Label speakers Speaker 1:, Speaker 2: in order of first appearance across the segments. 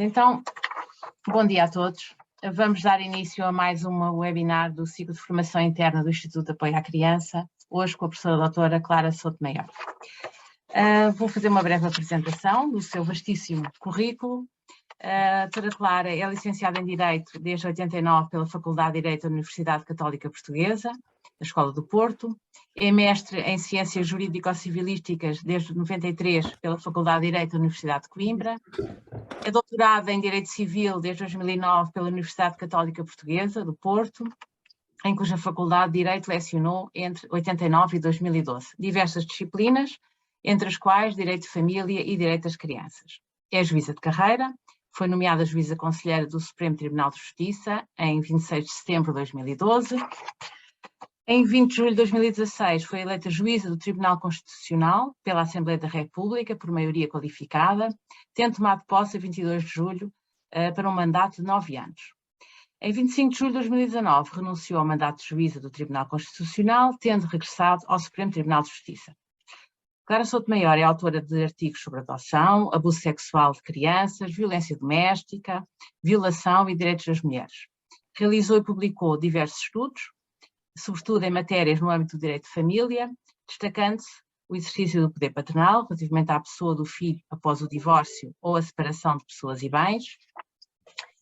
Speaker 1: Pronto, então, bom dia a todos. Vamos dar início a mais um webinar do ciclo de formação interna do Instituto de Apoio à Criança, hoje com a professora doutora Clara Souto Maior. Vou fazer uma breve apresentação do seu vastíssimo currículo. A doutora Clara é licenciada em Direito desde 89 pela Faculdade de Direito da Universidade Católica Portuguesa, da Escola do Porto. É mestre em Ciências Jurídico-Civilísticas desde 93 pela Faculdade de Direito da Universidade de Coimbra. É doutorada em Direito Civil desde 2009 pela Universidade Católica Portuguesa, do Porto, em cuja Faculdade de Direito lecionou entre 89 e 2012 diversas disciplinas, entre as quais Direito de Família e Direito das Crianças. É juíza de carreira, foi nomeada juíza conselheira do Supremo Tribunal de Justiça em 26 de setembro de 2012. Em 20 de julho de 2016 foi eleita juíza do Tribunal Constitucional pela Assembleia da República por maioria qualificada, tendo tomado posse a 22 de julho para um mandato de 9 anos. Em 25 de julho de 2019 renunciou ao mandato de juíza do Tribunal Constitucional, tendo regressado ao Supremo Tribunal de Justiça. Clara Souto Maior é autora de artigos sobre adoção, abuso sexual de crianças, violência doméstica, violação e direitos das mulheres. Realizou e publicou diversos estudos, sobretudo em matérias no âmbito do direito de família, destacando-se o exercício do poder paternal relativamente à pessoa do filho após o divórcio ou a separação de pessoas e bens,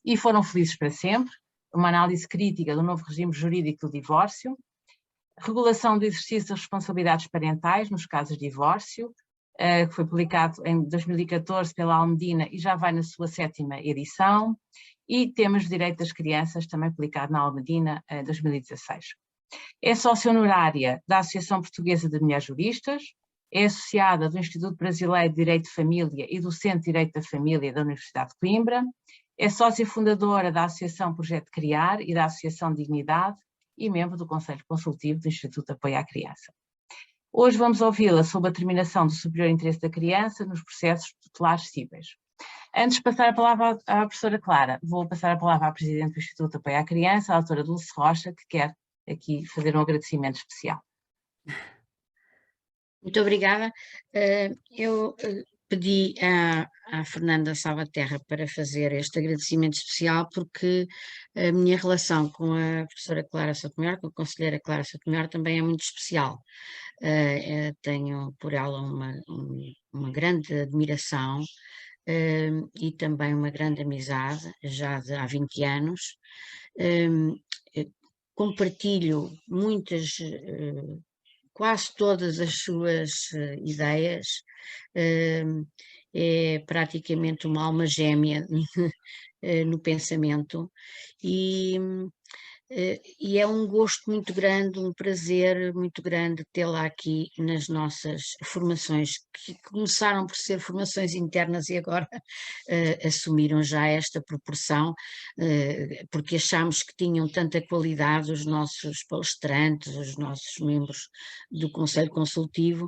Speaker 1: e Foram Felizes para Sempre, uma análise crítica do novo regime jurídico do divórcio, regulação do exercício das responsabilidades parentais nos casos de divórcio, que foi publicado em 2014 pela Almedina e já vai na sua 7ª edição, e temas de direito das crianças, também publicado na Almedina em 2016. É sócia honorária da Associação Portuguesa de Mulheres Juristas, é associada do Instituto Brasileiro de Direito de Família e do Centro de Direito da Família da Universidade de Coimbra, é sócia fundadora da Associação Projeto Criar e da Associação Dignidade e membro do Conselho Consultivo do Instituto de Apoio à Criança. Hoje vamos ouvi-la sobre a determinação do superior interesse da criança nos processos tutelares cíveis. Antes de passar a palavra à professora Clara, vou passar a palavra à Presidente do Instituto de Apoio à Criança, a doutora Dulce Rocha, que quer aqui fazer um agradecimento especial.
Speaker 2: Muito obrigada. Eu pedi à Fernanda Salvaterra para fazer este agradecimento especial porque a minha relação com a professora Clara Souto Maior, com a conselheira Clara Souto Maior, também é muito especial. Tenho por ela uma grande admiração e também uma grande amizade, já há 20 anos. Compartilho quase todas as suas ideias, é praticamente uma alma gêmea no pensamento e é um gosto muito grande, um prazer muito grande tê-la aqui nas nossas formações, que começaram por ser formações internas e agora assumiram já esta proporção, porque achamos que tinham tanta qualidade os nossos palestrantes, os nossos membros do Conselho Consultivo,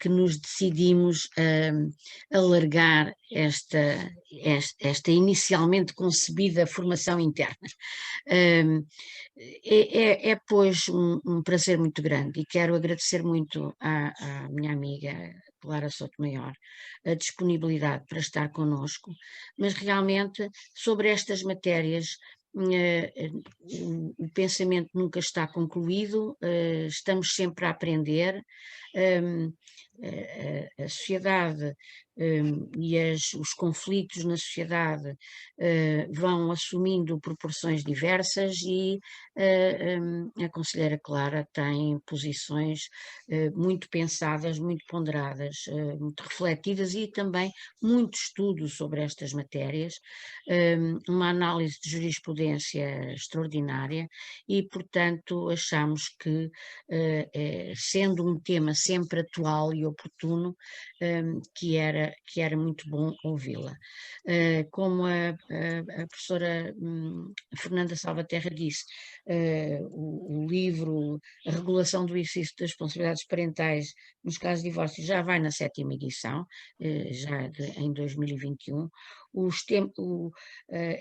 Speaker 2: que nos decidimos alargar esta inicialmente concebida formação interna. Pois, um prazer muito grande e quero agradecer muito à minha amiga Clara Souto Maior a disponibilidade para estar connosco, mas realmente sobre estas matérias o pensamento nunca está concluído, estamos sempre a aprender. A sociedade e os conflitos na sociedade vão assumindo proporções diversas e a conselheira Clara tem posições muito pensadas, muito ponderadas, muito refletidas e também muito estudo sobre estas matérias, uma análise de jurisprudência extraordinária e, portanto, achamos que, sendo um tema sempre atual e oportuno, que era muito bom ouvi-la. Como a professora Fernanda Salvaterra disse, o livro A Regulação do Exercício das Responsabilidades Parentais nos casos de divórcio já vai na 7ª edição, em 2021.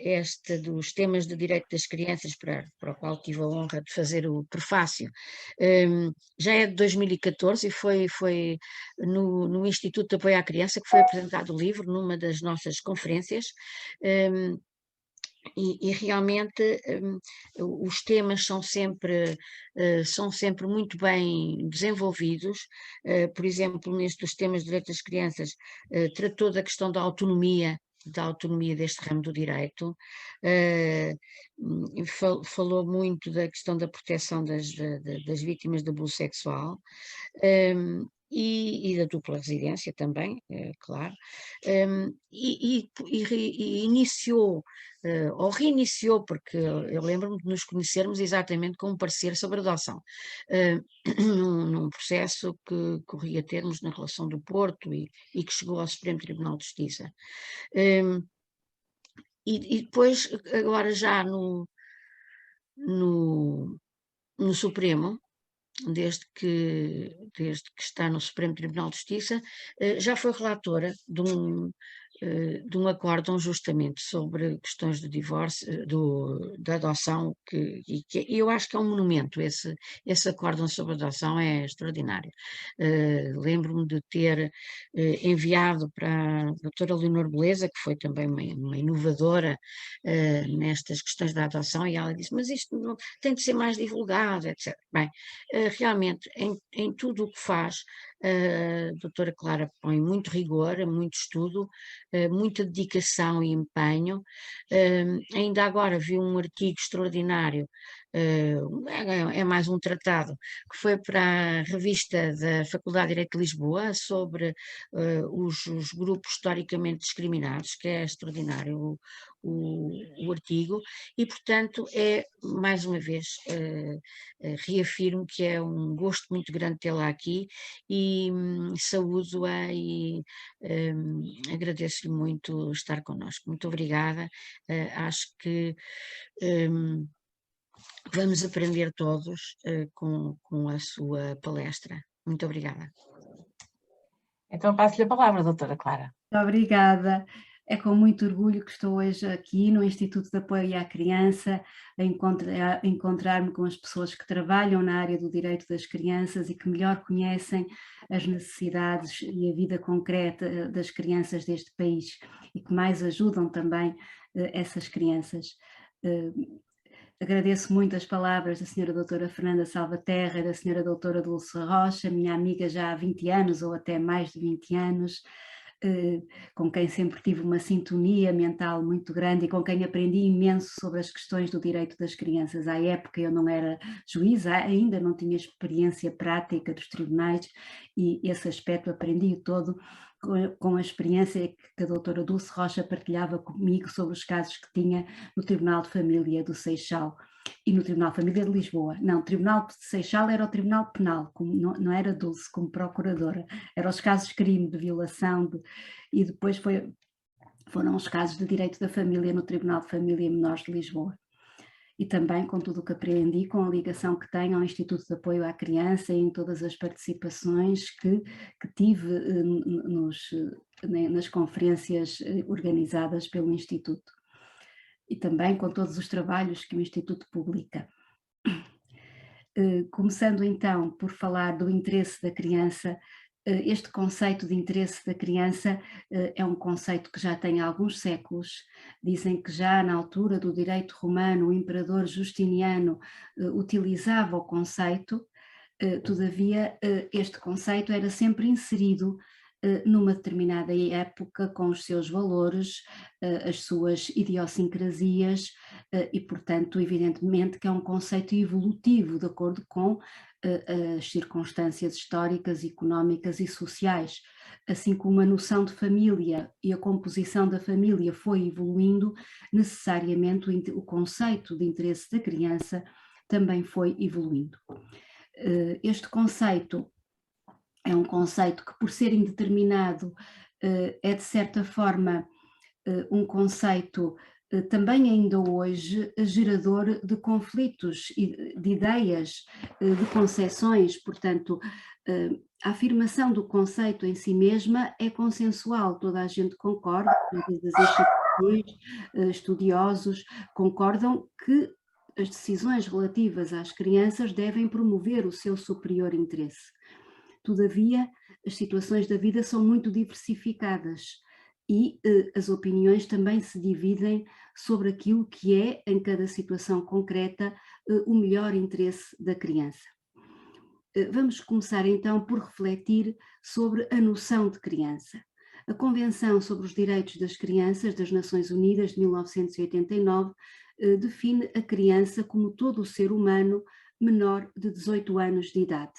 Speaker 2: este dos temas de direito das crianças, para o qual tive a honra de fazer o prefácio, já é de 2014 e foi no Instituto de Apoio à Criança que foi apresentado o livro numa das nossas conferências. E realmente os temas são sempre muito bem desenvolvidos. Por exemplo, neste dos temas de direitos das crianças, tratou da questão da autonomia deste ramo do direito, falou muito da questão da proteção das vítimas de abuso sexual, e da dupla residência também, claro, e iniciou, ou reiniciou, porque eu lembro-me de nos conhecermos exatamente com um parecer sobre adoção, num processo que corria termos na relação do Porto e que chegou ao Supremo Tribunal de Justiça. E depois, agora já no Supremo, desde que está no Supremo Tribunal de Justiça, já foi relatora de um acórdão justamente sobre questões de divórcio, da adoção, que eu acho que é um monumento, esse acórdão sobre adoção é extraordinário. Lembro-me de ter enviado para a doutora Leonor Beleza, que foi também uma inovadora nestas questões da adoção, e ela disse, mas isto não, tem de ser mais divulgado, etc. Bem, realmente, em tudo o que faz, a doutora Clara põe muito rigor, muito estudo, muita dedicação e empenho. Ainda agora vi um artigo extraordinário, é mais um tratado, que foi para a revista da Faculdade de Direito de Lisboa sobre os grupos historicamente discriminados, que é extraordinário o artigo, e portanto mais uma vez, reafirmo que é um gosto muito grande tê-la aqui e saúdo-a e agradeço-lhe muito estar connosco. Muito obrigada, acho que vamos aprender todos com a sua palestra. Muito obrigada.
Speaker 1: Então passo-lhe a palavra, doutora Clara.
Speaker 3: Muito obrigada. É com muito orgulho que estou hoje aqui no Instituto de Apoio à Criança a encontrar-me com as pessoas que trabalham na área do direito das crianças e que melhor conhecem as necessidades e a vida concreta das crianças deste país e que mais ajudam também essas crianças. Agradeço muito as palavras da senhora doutora Fernanda Salvaterra e da senhora doutora Dulce Rocha, minha amiga já há 20 anos ou até mais de 20 anos, com quem sempre tive uma sintonia mental muito grande e com quem aprendi imenso sobre as questões do direito das crianças. À época eu não era juíza, ainda não tinha experiência prática dos tribunais e esse aspecto aprendi todo com a experiência que a doutora Dulce Rocha partilhava comigo sobre os casos que tinha no Tribunal de Família do Seixal e no Tribunal de Família de Lisboa. Não, o Tribunal de Seixal era o Tribunal Penal, não era Dulce como procuradora, eram os casos de crime, de violação, e depois foram os casos de direito da família no Tribunal de Família e Menores de Lisboa. E também com tudo o que aprendi, com a ligação que tenho ao Instituto de Apoio à Criança e em todas as participações que tive nas conferências organizadas pelo Instituto. E também com todos os trabalhos que o Instituto publica. Começando então por falar do interesse da criança, este conceito de interesse da criança é um conceito que já tem alguns séculos. Dizem que já na altura do direito romano o imperador Justiniano utilizava o conceito, todavia este conceito era sempre inserido numa determinada época com os seus valores, as suas idiosincrasias e, portanto, evidentemente que é um conceito evolutivo de acordo com as circunstâncias históricas, económicas e sociais. Assim como a noção de família e a composição da família foi evoluindo, necessariamente o conceito de interesse da criança também foi evoluindo. Este conceito é um conceito que, por ser indeterminado, é de certa forma um conceito também ainda hoje gerador de conflitos, de ideias, de concepções. Portanto, a afirmação do conceito em si mesma é consensual, toda a gente concorda, todas as instituições estudiosos concordam que as decisões relativas às crianças devem promover o seu superior interesse. Todavia, as situações da vida são muito diversificadas e as opiniões também se dividem sobre aquilo que é, em cada situação concreta, o melhor interesse da criança. Vamos começar então por refletir sobre a noção de criança. A Convenção sobre os Direitos das Crianças das Nações Unidas de 1989 define a criança como todo o ser humano menor de 18 anos de idade.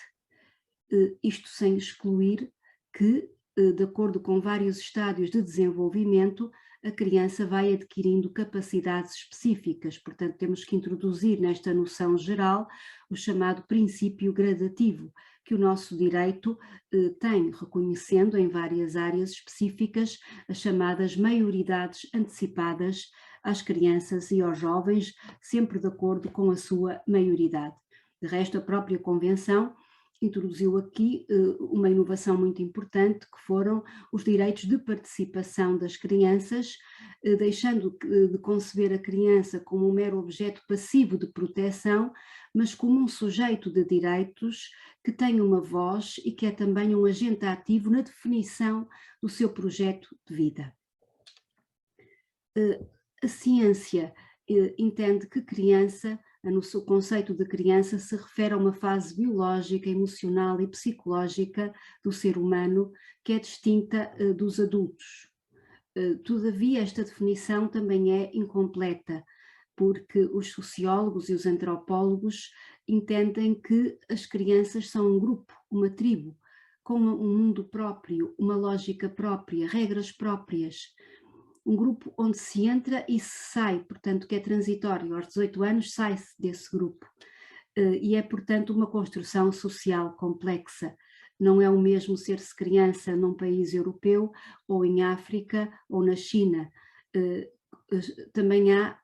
Speaker 3: Isto sem excluir que, de acordo com vários estádios de desenvolvimento, a criança vai adquirindo capacidades específicas, portanto temos que introduzir nesta noção geral o chamado princípio gradativo, que o nosso direito tem, reconhecendo em várias áreas específicas as chamadas maioridades antecipadas às crianças e aos jovens, sempre de acordo com a sua maioridade. De resto, a própria Convenção introduziu aqui uma inovação muito importante, que foram os direitos de participação das crianças, deixando de conceber a criança como um mero objeto passivo de proteção, mas como um sujeito de direitos que tem uma voz e que é também um agente ativo na definição do seu projeto de vida. A ciência entende que criança, no seu conceito de criança, se refere a uma fase biológica, emocional e psicológica do ser humano que é distinta dos adultos. Todavia, esta definição também é incompleta, porque os sociólogos e os antropólogos entendem que as crianças são um grupo, uma tribo, com um mundo próprio, uma lógica própria, regras próprias. Um grupo onde se entra e se sai, portanto que é transitório, aos 18 anos sai-se desse grupo, e é portanto uma construção social complexa. Não é o mesmo ser-se criança num país europeu, ou em África, ou na China. Também há,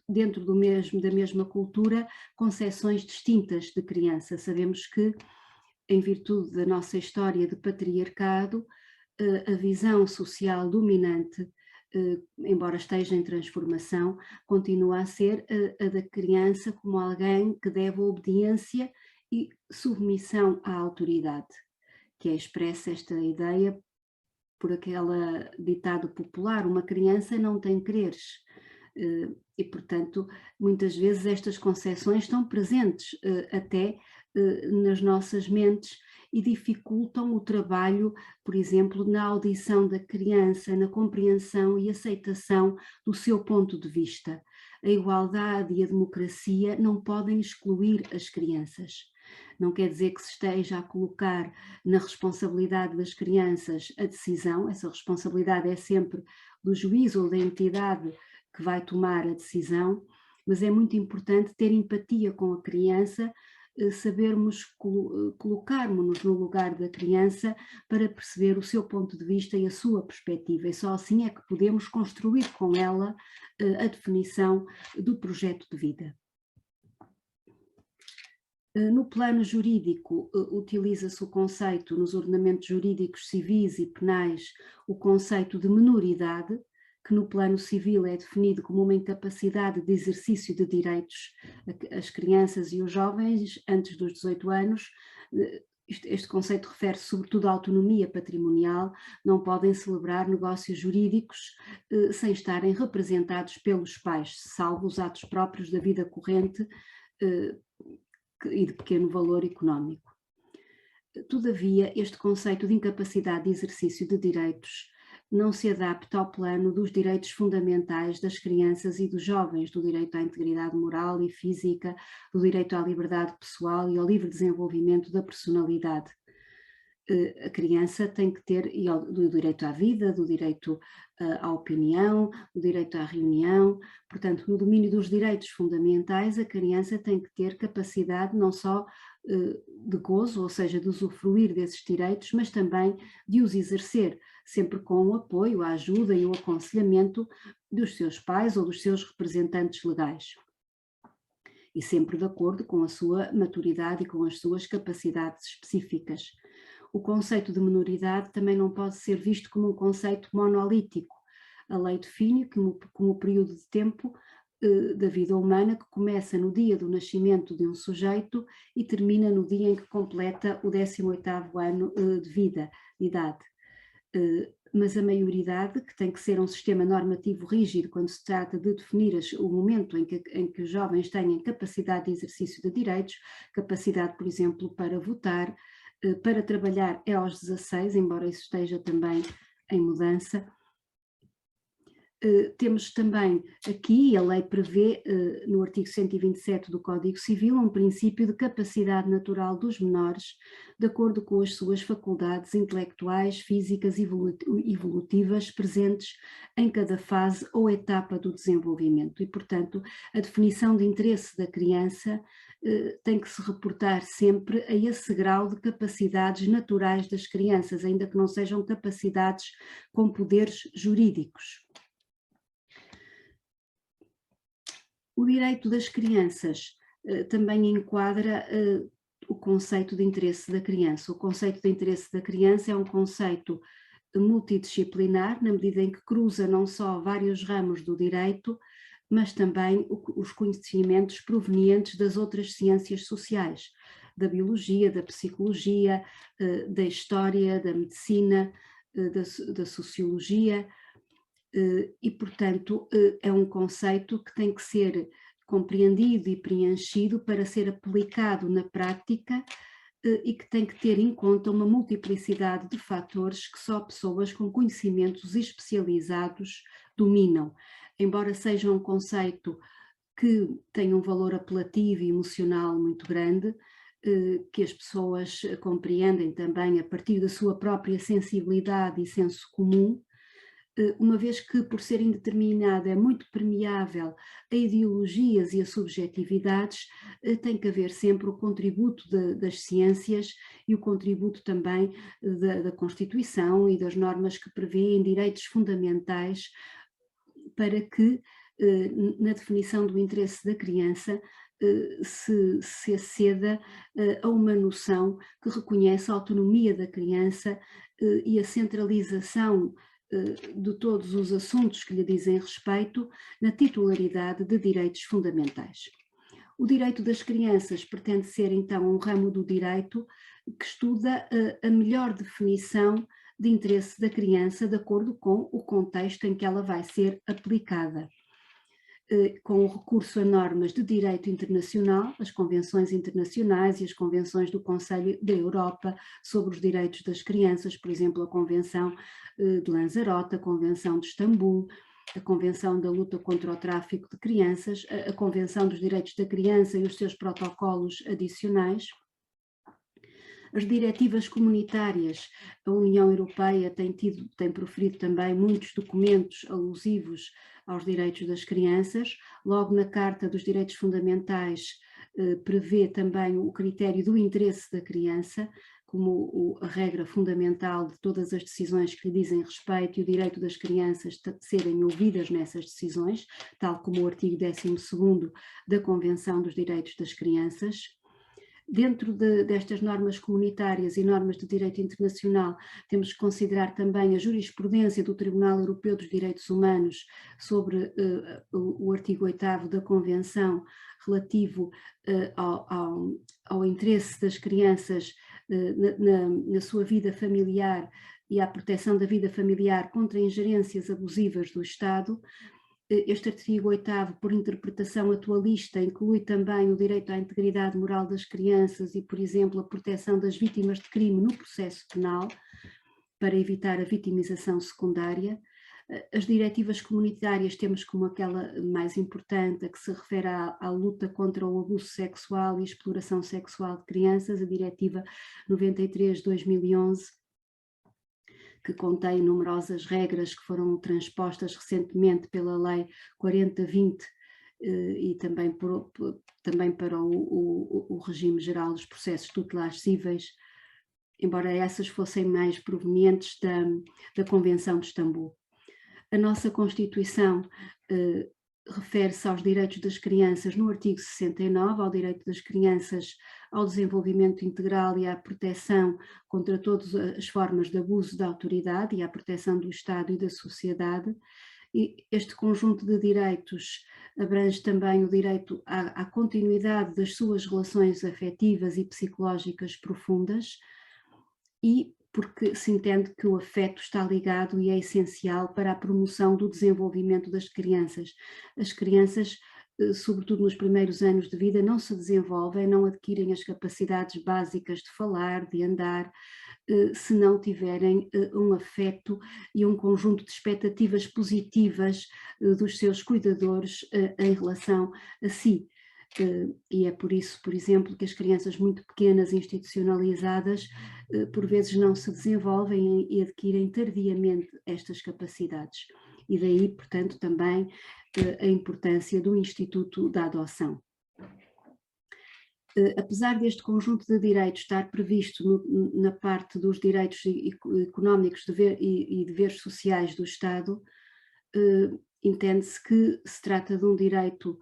Speaker 3: dentro da mesma cultura, concepções distintas de criança. Sabemos que, em virtude da nossa história de patriarcado, a visão social dominante, embora esteja em transformação, continua a ser a da criança como alguém que deve obediência e submissão à autoridade, que é expressa esta ideia por aquele ditado popular: uma criança não tem quereres. E, portanto, muitas vezes estas concepções estão presentes até nas nossas mentes e dificultam o trabalho, por exemplo, na audição da criança, na compreensão e aceitação do seu ponto de vista. A igualdade e a democracia não podem excluir as crianças. Não quer dizer que se esteja a colocar na responsabilidade das crianças a decisão. Essa responsabilidade é sempre do juiz ou da entidade que vai tomar a decisão, mas é muito importante ter empatia com a criança, sabermos colocarmos-nos no lugar da criança para perceber o seu ponto de vista e a sua perspectiva, e só assim é que podemos construir com ela a definição do projeto de vida. No plano jurídico, utiliza-se o conceito, nos ordenamentos jurídicos civis e penais, o conceito de menoridade, que no plano civil é definido como uma incapacidade de exercício de direitos às crianças e os jovens antes dos 18 anos. Este conceito refere-se sobretudo à autonomia patrimonial, não podem celebrar negócios jurídicos sem estarem representados pelos pais, salvo os atos próprios da vida corrente e de pequeno valor económico. Todavia, este conceito de incapacidade de exercício de direitos não se adapta ao plano dos direitos fundamentais das crianças e dos jovens, do direito à integridade moral e física, do direito à liberdade pessoal e ao livre desenvolvimento da personalidade. A criança tem que ter do direito à vida, do direito à opinião, do direito à reunião. Portanto, no domínio dos direitos fundamentais, a criança tem que ter capacidade não só de gozo, ou seja, de usufruir desses direitos, mas também de os exercer, sempre com o apoio, a ajuda e o aconselhamento dos seus pais ou dos seus representantes legais. E sempre de acordo com a sua maturidade e com as suas capacidades específicas. O conceito de menoridade também não pode ser visto como um conceito monolítico. A lei define como o período de tempo da vida humana que começa no dia do nascimento de um sujeito e termina no dia em que completa o 18º ano de idade. Mas a maioridade, que tem que ser um sistema normativo rígido quando se trata de definir o momento em que os jovens têm capacidade de exercício de direitos, capacidade, por exemplo, para votar, para trabalhar é aos 16, embora isso esteja também em mudança. Temos também aqui, a lei prevê no artigo 127 do Código Civil, um princípio de capacidade natural dos menores, de acordo com as suas faculdades intelectuais, físicas e evolutivas presentes em cada fase ou etapa do desenvolvimento. E, portanto, a definição de interesse da criança tem que se reportar sempre a esse grau de capacidades naturais das crianças, ainda que não sejam capacidades com poderes jurídicos. O direito das crianças também enquadra o conceito de interesse da criança. O conceito de interesse da criança é um conceito multidisciplinar, na medida em que cruza não só vários ramos do direito, mas também os conhecimentos provenientes das outras ciências sociais, da biologia, da psicologia, da história, da medicina, da sociologia. E, portanto, é um conceito que tem que ser compreendido e preenchido para ser aplicado na prática e que tem que ter em conta uma multiplicidade de fatores que só pessoas com conhecimentos especializados dominam. Embora seja um conceito que tem um valor apelativo e emocional muito grande, que as pessoas compreendem também a partir da sua própria sensibilidade e senso comum, uma vez que, por ser indeterminada, é muito permeável a ideologias e a subjetividades, tem que haver sempre o contributo das ciências e o contributo também da Constituição e das normas que prevêem direitos fundamentais para que, na definição do interesse da criança, se aceda a uma noção que reconhece a autonomia da criança e a centralização de todos os assuntos que lhe dizem respeito na titularidade de direitos fundamentais. O direito das crianças pretende ser então um ramo do direito que estuda a melhor definição de interesse da criança de acordo com o contexto em que ela vai ser aplicada, com o recurso a normas de direito internacional, as convenções internacionais e as convenções do Conselho da Europa sobre os direitos das crianças, por exemplo, a Convenção de Lanzarote, a Convenção de Istambul, a Convenção da luta contra o tráfico de crianças, a Convenção dos Direitos da Criança e os seus protocolos adicionais. As diretivas comunitárias, a União Europeia tem proferido também muitos documentos alusivos aos direitos das crianças. Logo na Carta dos Direitos Fundamentais prevê também o critério do interesse da criança como a regra fundamental de todas as decisões que lhe dizem respeito e o direito das crianças de serem ouvidas nessas decisões, tal como o artigo 12º da Convenção dos Direitos das Crianças. Dentro destas normas comunitárias e normas de direito internacional, temos que considerar também a jurisprudência do Tribunal Europeu dos Direitos Humanos sobre o artigo 8º da Convenção relativo ao interesse das crianças na sua vida familiar e à proteção da vida familiar contra ingerências abusivas do Estado. Este artigo 8º, por interpretação atualista, inclui também o direito à integridade moral das crianças e, por exemplo, a proteção das vítimas de crime no processo penal, para evitar a vitimização secundária. As diretivas comunitárias temos como aquela mais importante, a que se refere à luta contra o abuso sexual e exploração sexual de crianças, a Diretiva 93/2011, que contém numerosas regras que foram transpostas recentemente pela Lei 4020 e também para o regime geral dos processos tutelares cíveis, embora essas fossem mais provenientes da Convenção de Istambul. A nossa Constituição refere-se aos direitos das crianças no artigo 69, ao direito das crianças ao desenvolvimento integral e à proteção contra todas as formas de abuso da autoridade e à proteção do Estado e da sociedade. Este conjunto de direitos abrange também o direito à continuidade das suas relações afetivas e psicológicas profundas, e porque se entende que o afeto está ligado e é essencial para a promoção do desenvolvimento das crianças. As crianças, sobretudo nos primeiros anos de vida, não se desenvolvem, não adquirem as capacidades básicas de falar, de andar, se não tiverem um afeto e um conjunto de expectativas positivas dos seus cuidadores em relação a si. E é por isso, por exemplo, que as crianças muito pequenas, institucionalizadas, por vezes não se desenvolvem e adquirem tardiamente estas capacidades. E daí, portanto, também a importância do Instituto da Adoção. Apesar deste conjunto de direitos estar previsto na parte dos direitos económicos e deveres sociais do Estado, entende-se que se trata de um direito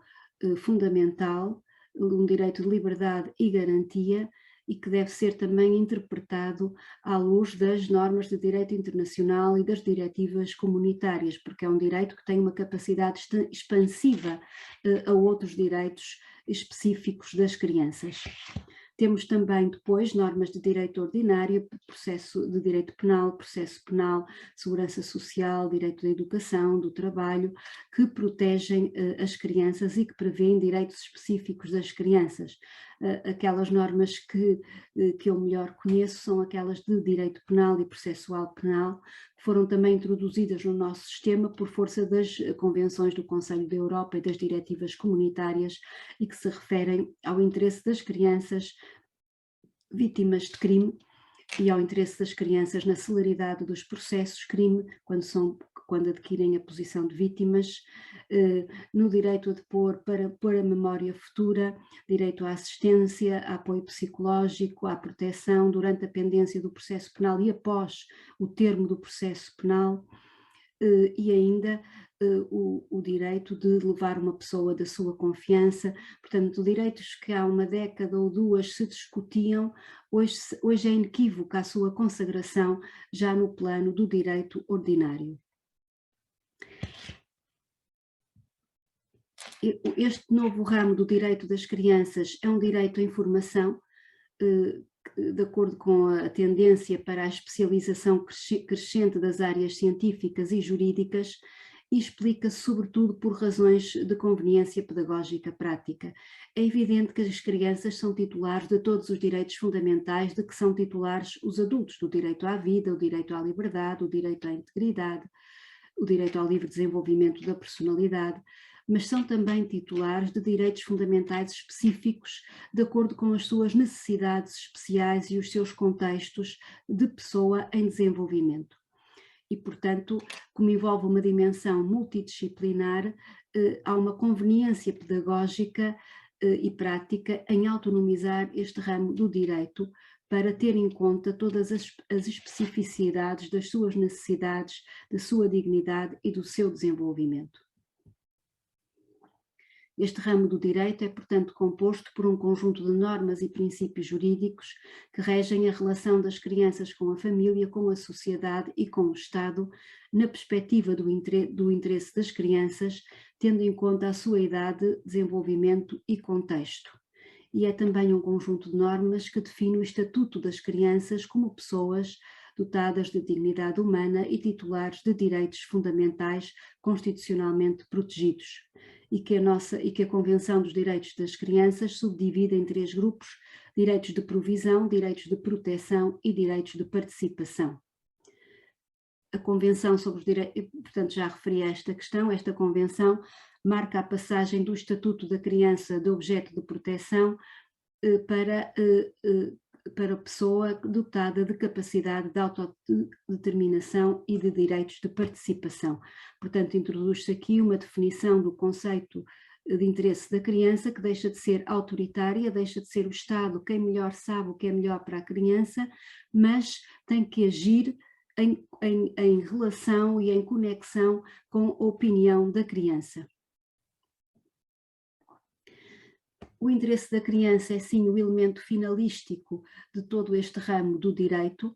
Speaker 3: fundamental, um direito de liberdade e garantia, e que deve ser também interpretado à luz das normas de direito internacional e das diretivas comunitárias, porque é um direito que tem uma capacidade expansiva a outros direitos específicos das crianças. Temos também depois normas de direito ordinário, processo de direito penal, processo penal, segurança social, direito da educação, do trabalho, que protegem as crianças e que prevêem direitos específicos das crianças. Aquelas normas que eu melhor conheço são aquelas de direito penal e processual penal, que foram também introduzidas no nosso sistema por força das convenções do Conselho da Europa e das diretivas comunitárias, e que se referem ao interesse das crianças vítimas de crime e ao interesse das crianças na celeridade dos processos crime, quando adquirem a posição de vítimas, no direito a depor para a memória futura, direito à assistência, a apoio psicológico, à proteção durante a pendência do processo penal e após o termo do processo penal, e ainda o direito de levar uma pessoa da sua confiança. Portanto, direitos que há uma década ou duas se discutiam, hoje é inequívoca a sua consagração já no plano do direito ordinário. Este novo ramo do direito das crianças é um direito à informação, de acordo com a tendência para a especialização crescente das áreas científicas e jurídicas, e explica-se sobretudo por razões de conveniência pedagógica prática. É evidente que as crianças são titulares de todos os direitos fundamentais de que são titulares os adultos, do direito à vida, o direito à liberdade, o direito à integridade, o direito ao livre desenvolvimento da personalidade, mas são também titulares de direitos fundamentais específicos de acordo com as suas necessidades especiais e os seus contextos de pessoa em desenvolvimento. E, portanto, como envolve uma dimensão multidisciplinar, há uma conveniência pedagógica e prática em autonomizar este ramo do direito para ter em conta todas as especificidades das suas necessidades, da sua dignidade e do seu desenvolvimento. Este ramo do direito é, portanto, composto por um conjunto de normas e princípios jurídicos que regem a relação das crianças com a família, com a sociedade e com o Estado, na perspectiva do interesse das crianças, tendo em conta a sua idade, desenvolvimento e contexto. E é também um conjunto de normas que define o estatuto das crianças como pessoas dotadas de dignidade humana e titulares de direitos fundamentais constitucionalmente protegidos, e que a Convenção dos Direitos das Crianças subdivide em 3 grupos: direitos de provisão, direitos de proteção e direitos de participação. A Convenção sobre os Direitos, portanto já referi a esta questão, esta Convenção marca a passagem do Estatuto da Criança de objeto de proteção para a pessoa dotada de capacidade de autodeterminação e de direitos de participação. Portanto, introduz-se aqui uma definição do conceito de interesse da criança, que deixa de ser autoritária, deixa de ser o Estado quem melhor sabe o que é melhor para a criança, mas tem que agir em relação e em conexão com a opinião da criança. O interesse da criança é sim o elemento finalístico de todo este ramo do direito,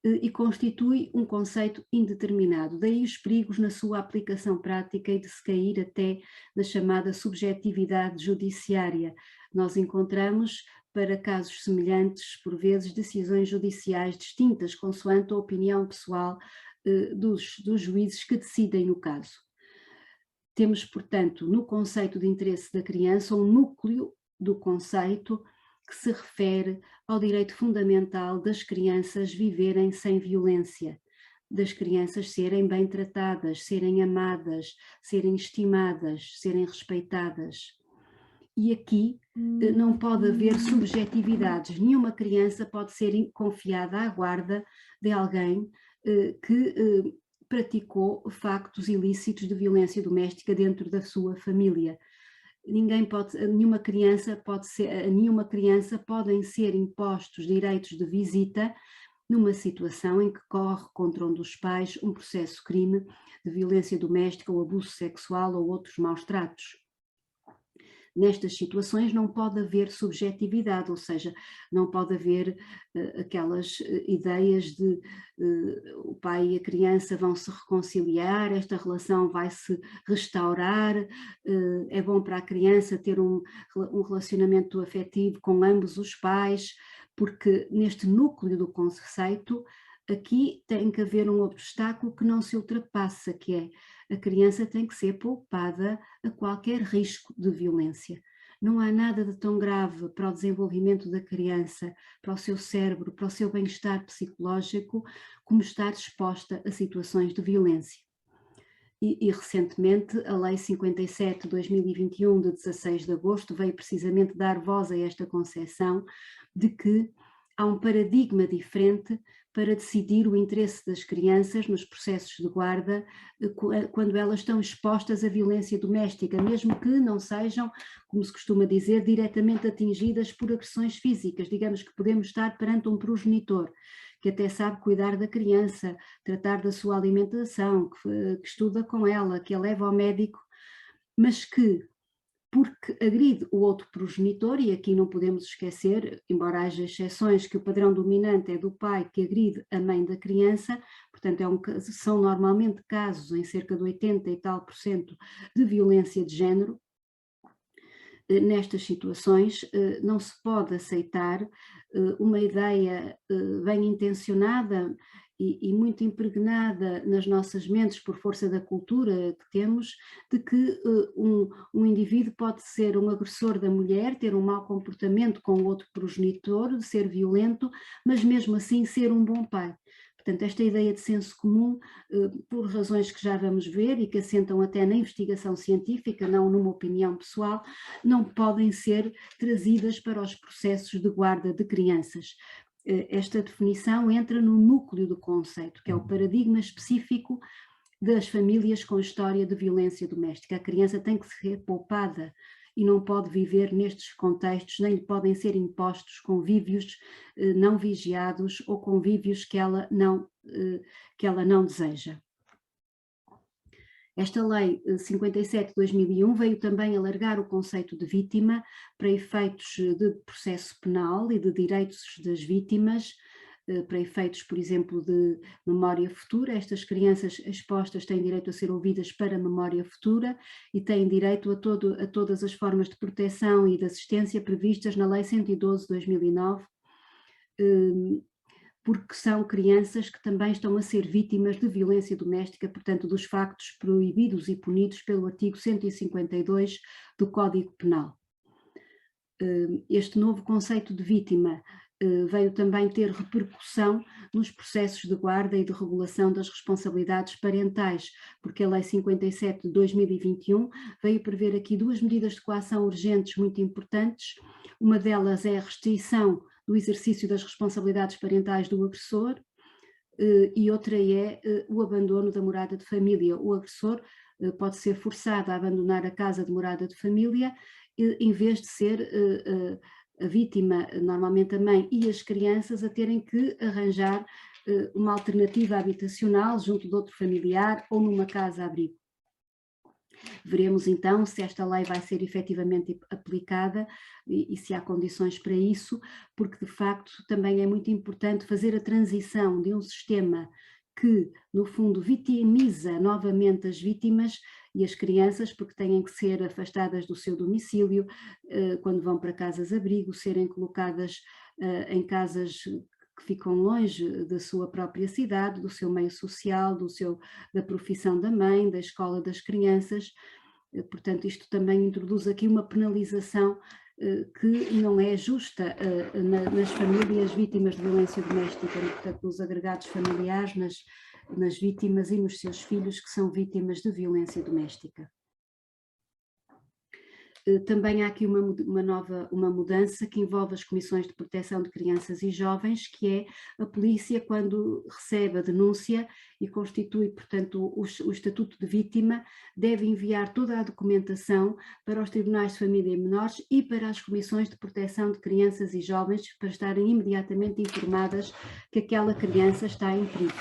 Speaker 3: e constitui um conceito indeterminado. Daí os perigos na sua aplicação prática e de se cair até na chamada subjetividade judiciária. Nós encontramos, para casos semelhantes, por vezes, decisões judiciais distintas, consoante a opinião pessoal dos juízes que decidem o caso. Temos, portanto, no conceito de interesse da criança, um núcleo do conceito que se refere ao direito fundamental das crianças viverem sem violência, das crianças serem bem tratadas, serem amadas, serem estimadas, serem respeitadas. E aqui não pode haver subjetividades, nenhuma criança pode ser confiada à guarda de alguém que praticou factos ilícitos de violência doméstica dentro da sua família. A nenhuma criança podem ser impostos direitos de visita numa situação em que corre contra um dos pais um processo-crime de violência doméstica ou abuso sexual ou outros maus tratos. Nestas situações não pode haver subjetividade, ou seja, não pode haver aquelas ideias de o pai e a criança vão se reconciliar, esta relação vai se restaurar, é bom para a criança ter um relacionamento afetivo com ambos os pais, porque neste núcleo do conceito aqui tem que haver um obstáculo que não se ultrapassa, que é a criança tem que ser poupada a qualquer risco de violência. Não há nada de tão grave para o desenvolvimento da criança, para o seu cérebro, para o seu bem-estar psicológico, como estar exposta a situações de violência. E recentemente a Lei 57/2021 de 16 de agosto veio precisamente dar voz a esta concepção de que há um paradigma diferente para decidir o interesse das crianças nos processos de guarda quando elas estão expostas à violência doméstica, mesmo que não sejam, como se costuma dizer, diretamente atingidas por agressões físicas. Digamos que podemos estar perante um progenitor que até sabe cuidar da criança, tratar da sua alimentação, que estuda com ela, que a leva ao médico, mas que, porque agride o outro progenitor, e aqui não podemos esquecer, embora haja exceções, que o padrão dominante é do pai que agride a mãe da criança, portanto são normalmente casos em cerca de 80 e tal % de violência de género. Nestas situações não se pode aceitar uma ideia bem intencionada e muito impregnada nas nossas mentes por força da cultura que temos, de que um indivíduo pode ser um agressor da mulher, ter um mau comportamento com o outro progenitor, de ser violento, mas mesmo assim ser um bom pai. Portanto, esta ideia de senso comum, por razões que já vamos ver e que assentam até na investigação científica, não numa opinião pessoal, não podem ser trazidas para os processos de guarda de crianças. Esta definição entra no núcleo do conceito, que é o paradigma específico das famílias com história de violência doméstica. A criança tem que ser poupada e não pode viver nestes contextos, nem lhe podem ser impostos convívios não vigiados ou convívios que ela não deseja. Esta Lei 57/2001 veio também alargar o conceito de vítima para efeitos de processo penal e de direitos das vítimas, para efeitos, por exemplo, de memória futura. Estas crianças expostas têm direito a ser ouvidas para memória futura e têm direito a todas as formas de proteção e de assistência previstas na Lei 112/2009, porque são crianças que também estão a ser vítimas de violência doméstica, portanto, dos factos proibidos e punidos pelo artigo 152 do Código Penal. Este novo conceito de vítima veio também ter repercussão nos processos de guarda e de regulação das responsabilidades parentais, porque a Lei 57/2021 veio prever aqui duas medidas de coação urgentes muito importantes. Uma delas é a restrição do exercício das responsabilidades parentais do agressor e outra é o abandono da morada de família. O agressor pode ser forçado a abandonar a casa de morada de família em vez de ser a vítima, normalmente a mãe e as crianças, a terem que arranjar uma alternativa habitacional junto de outro familiar ou numa casa-abrigo. Veremos então se esta lei vai ser efetivamente aplicada e se há condições para isso, porque de facto também é muito importante fazer a transição de um sistema que, no fundo, vitimiza novamente as vítimas e as crianças, porque têm que ser afastadas do seu domicílio, quando vão para casas-abrigo, serem colocadas em casas que ficam longe da sua própria cidade, do seu meio social, da profissão da mãe, da escola das crianças. Portanto, isto também introduz aqui uma penalização que não é justa nas famílias vítimas de violência doméstica, portanto, nos agregados familiares, nas vítimas e nos seus filhos que são vítimas de violência doméstica. Também há aqui uma mudança que envolve as comissões de proteção de crianças e jovens, que é a polícia, quando recebe a denúncia e constitui, portanto, o estatuto de vítima, deve enviar toda a documentação para os tribunais de família e menores e para as comissões de proteção de crianças e jovens, para estarem imediatamente informadas que aquela criança está em perigo.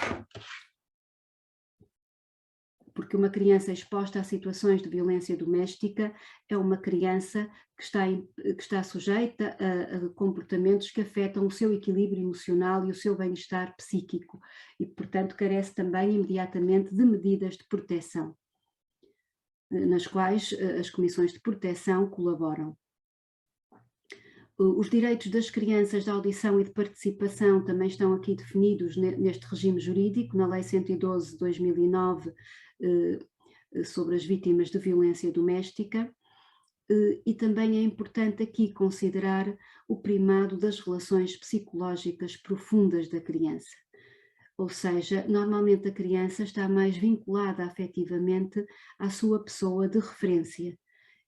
Speaker 3: Porque uma criança exposta a situações de violência doméstica é uma criança que está sujeita a comportamentos que afetam o seu equilíbrio emocional e o seu bem-estar psíquico e, portanto, carece também imediatamente de medidas de proteção, nas quais as comissões de proteção colaboram. Os direitos das crianças de audição e de participação também estão aqui definidos neste regime jurídico, na Lei 112 de 2009, sobre as vítimas de violência doméstica, e também é importante aqui considerar o primado das relações psicológicas profundas da criança. Ou seja, normalmente a criança está mais vinculada afetivamente à sua pessoa de referência.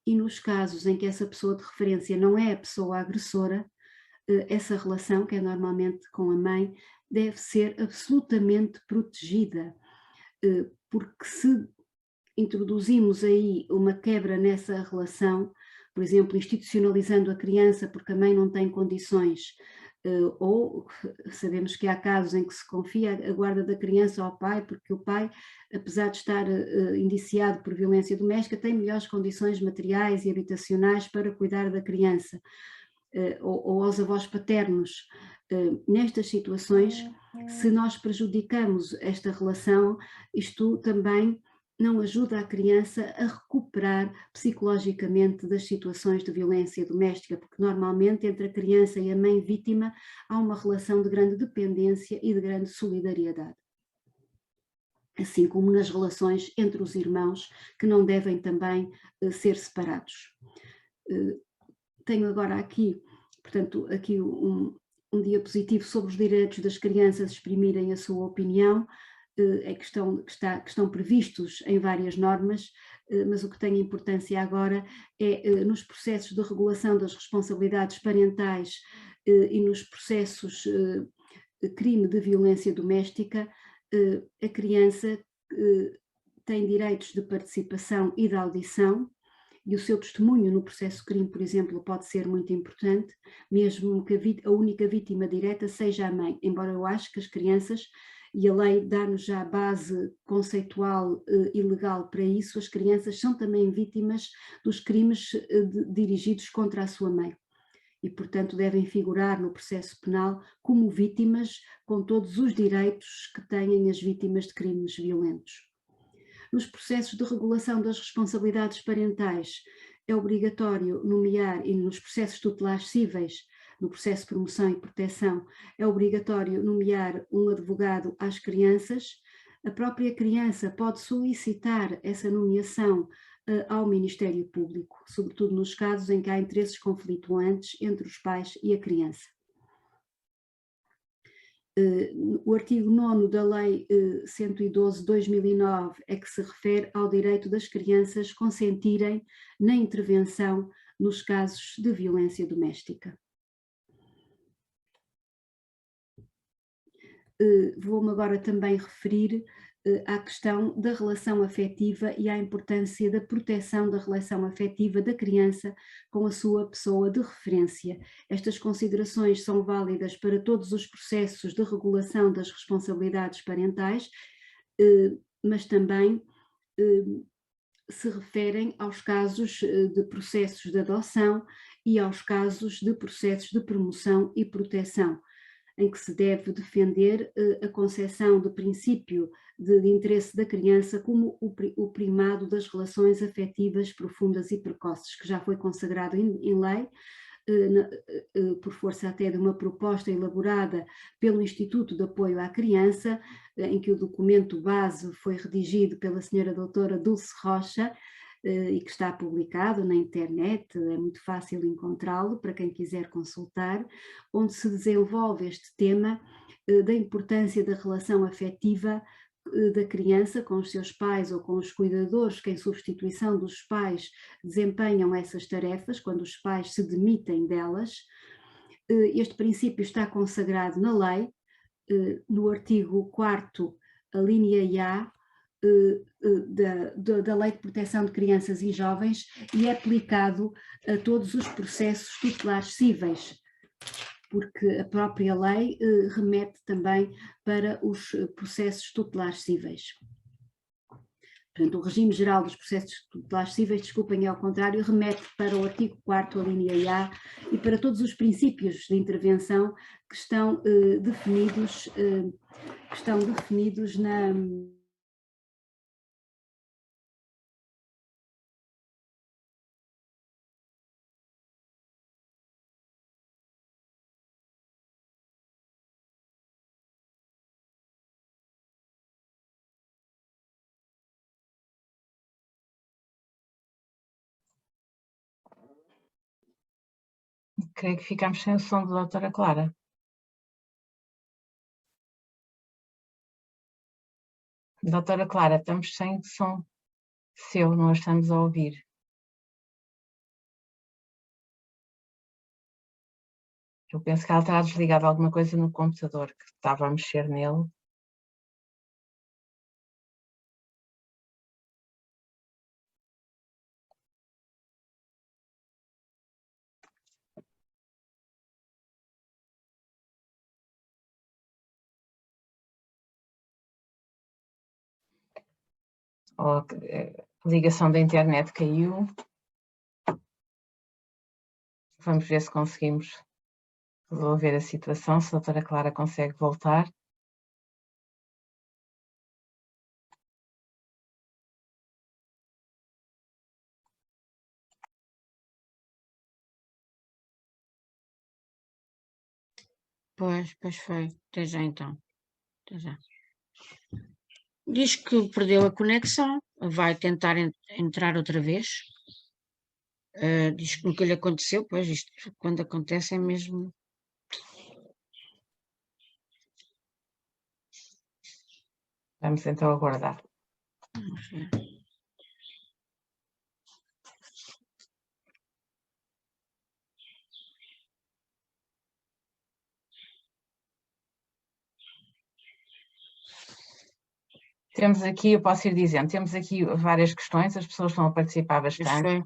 Speaker 3: E nos casos em que essa pessoa de referência não é a pessoa agressora, essa relação, que é normalmente com a mãe, deve ser absolutamente protegida, porque se introduzimos aí uma quebra nessa relação, por exemplo, institucionalizando a criança porque a mãe não tem condições, ou sabemos que há casos em que se confia a guarda da criança ao pai, porque o pai, apesar de estar indiciado por violência doméstica, tem melhores condições materiais e habitacionais para cuidar da criança, ou aos avós paternos. Nestas situações, se nós prejudicamos esta relação, isto também não ajuda a criança a recuperar psicologicamente das situações de violência doméstica, porque normalmente entre a criança e a mãe vítima há uma relação de grande dependência e de grande solidariedade. Assim como nas relações entre os irmãos, que não devem também ser separados. Tenho agora aqui, portanto, aqui um diapositivo sobre os direitos das crianças exprimirem a sua opinião, que estão previstos em várias normas, mas o que tem importância agora é nos processos de regulação das responsabilidades parentais e nos processos de crime de violência doméstica, a criança tem direitos de participação e de audição, e o seu testemunho no processo de crime, por exemplo, pode ser muito importante, mesmo que a única vítima direta seja a mãe, embora eu acho que as crianças, e a lei dá-nos já a base conceitual e legal para isso, as crianças são também vítimas dos crimes dirigidos contra a sua mãe e, portanto, devem figurar no processo penal como vítimas com todos os direitos que têm as vítimas de crimes violentos. Nos processos de regulação das responsabilidades parentais é obrigatório nomear, e nos processos tutelares cíveis, no processo de promoção e proteção, é obrigatório nomear um advogado às crianças. A própria criança pode solicitar essa nomeação ao Ministério Público, sobretudo nos casos em que há interesses conflituantes entre os pais e a criança. O artigo 9º da Lei 112 de 2009 é que se refere ao direito das crianças consentirem na intervenção nos casos de violência doméstica. Vou-me agora também referir à questão da relação afetiva e à importância da proteção da relação afetiva da criança com a sua pessoa de referência. Estas considerações são válidas para todos os processos de regulação das responsabilidades parentais, mas também se referem aos casos de processos de adoção e aos casos de processos de promoção e proteção, em que se deve defender a concepção de princípio de interesse da criança como o primado das relações afetivas profundas e precoces, que já foi consagrado em lei, por força até de uma proposta elaborada pelo Instituto de Apoio à Criança, em que o documento base foi redigido pela senhora doutora Dulce Rocha, e que está publicado na internet, é muito fácil encontrá-lo para quem quiser consultar, onde se desenvolve este tema da importância da relação afetiva da criança com os seus pais ou com os cuidadores que em substituição dos pais desempenham essas tarefas, quando os pais se demitem delas. Este princípio está consagrado na lei, no artigo 4º, a linha A, da Lei de Proteção de Crianças e Jovens, e é aplicado a todos os processos tutelares cíveis, porque a própria lei remete também para os processos tutelares cíveis. Portanto, o regime geral dos processos tutelares cíveis, desculpem, é ao contrário, remete para o artigo 4º, a linha A, e para todos os princípios de intervenção que estão definidos na...
Speaker 1: Creio que ficamos sem o som da doutora Clara. Doutora Clara, estamos sem som seu, não a estamos a ouvir. Eu penso que ela terá desligado alguma coisa no computador, que estava a mexer nele. Ou a ligação da internet caiu. Vamos ver se conseguimos resolver a situação, se a doutora Clara consegue voltar.
Speaker 2: Pois foi. Até já então. Até já. Diz que perdeu a conexão, vai tentar entrar outra vez. Diz que nunca lhe aconteceu, pois isto quando acontece é mesmo...
Speaker 1: Vamos então aguardar.
Speaker 2: Vamos ver.
Speaker 1: Temos aqui, eu posso ir dizendo, temos aqui várias questões, as pessoas estão a participar bastante.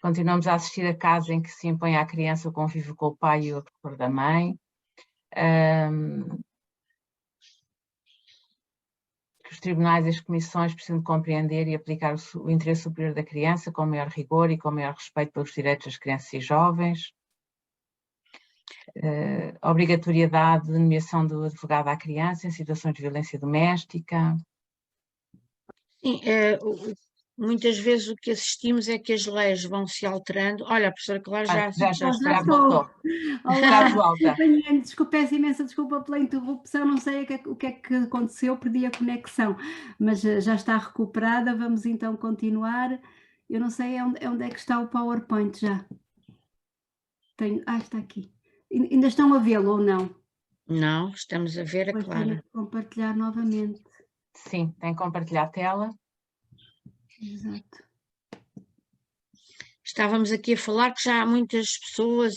Speaker 1: Continuamos a assistir a casos em que se impõe à criança o convívio com o pai e o tutor da mãe. Que os tribunais e as comissões precisam de compreender e aplicar o interesse superior da criança com maior rigor e com maior respeito pelos direitos das crianças e jovens. A obrigatoriedade de nomeação do advogado à criança em situações de violência doméstica.
Speaker 2: Sim, muitas vezes o que assistimos é que as leis vão se alterando. Olha, a professora Clara
Speaker 1: já voltou.
Speaker 3: Olá, peço imensa desculpa pela interrupção, não sei o que é que aconteceu, perdi a conexão, mas já está recuperada, vamos então continuar. Eu não sei onde é que está o PowerPoint já. Está aqui. Ainda estão a vê-lo ou não?
Speaker 2: Não, estamos a ver a Clara.
Speaker 3: Tenho que compartilhar novamente.
Speaker 1: Sim, tem que compartilhar a tela.
Speaker 3: Exato.
Speaker 2: Estávamos aqui a falar que já há muitas pessoas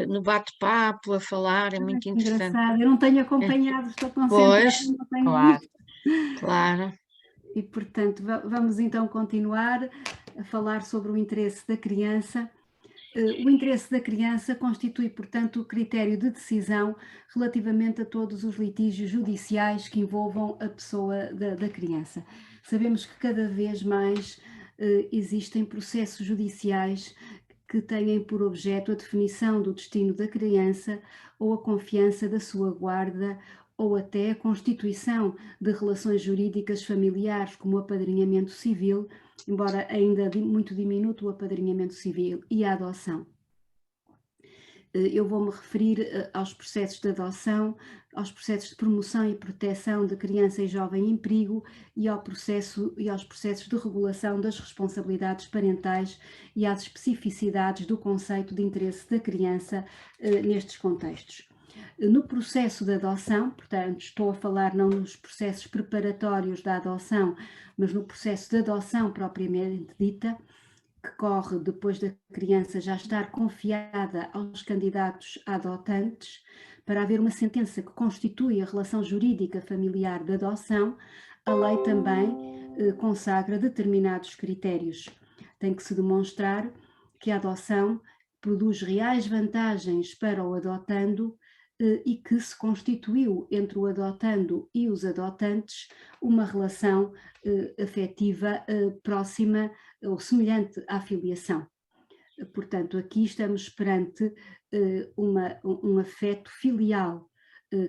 Speaker 2: no bate-papo a falar, é muito interessante.
Speaker 3: Engraçado, eu não tenho acompanhado, estou concentrada.
Speaker 2: Pois,
Speaker 3: não tenho
Speaker 1: claro.
Speaker 3: visto.
Speaker 2: Claro.
Speaker 3: E, portanto, vamos então continuar a falar sobre o interesse da criança. O interesse da criança constitui, portanto, o critério de decisão relativamente a todos os litígios judiciais que envolvam a pessoa da criança. Sabemos que cada vez mais existem processos judiciais que têm por objeto a definição do destino da criança ou a confiança da sua guarda ou até a constituição de relações jurídicas familiares, como o apadrinhamento civil, embora ainda muito diminuto o apadrinhamento civil, e a adoção. Eu vou-me referir aos processos de adoção, aos processos de promoção e proteção de criança e jovem em perigo e aos processos de regulação das responsabilidades parentais e às especificidades do conceito de interesse da criança nestes contextos. No processo de adoção, portanto, estou a falar não nos processos preparatórios da adoção, mas no processo de adoção propriamente dita, que corre depois da criança já estar confiada aos candidatos adotantes, para haver uma sentença que constitui a relação jurídica familiar de adoção, a lei também consagra determinados critérios. Tem que se demonstrar que a adoção produz reais vantagens para o adotando e que se constituiu entre o adotando e os adotantes uma relação afetiva próxima ou semelhante à filiação. Portanto, aqui estamos perante um afeto filial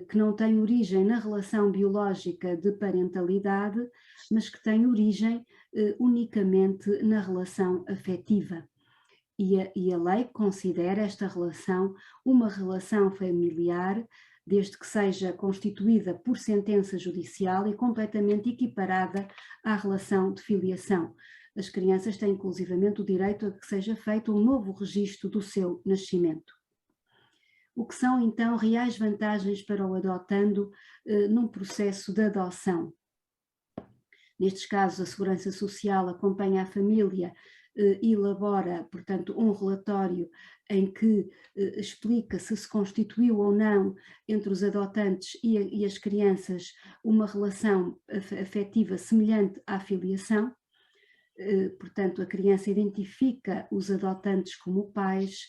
Speaker 3: que não tem origem na relação biológica de parentalidade, mas que tem origem unicamente na relação afetiva. E a lei considera esta relação uma relação familiar, desde que seja constituída por sentença judicial e completamente equiparada à relação de filiação. As crianças têm inclusivamente o direito a que seja feito um novo registro do seu nascimento. O que são então reais vantagens para o adotando num processo de adoção? Nestes casos, a Segurança Social acompanha a família e elabora, portanto, um relatório em que explica se constituiu ou não entre os adotantes e as crianças uma relação afetiva semelhante à filiação. Portanto, a criança identifica os adotantes como pais,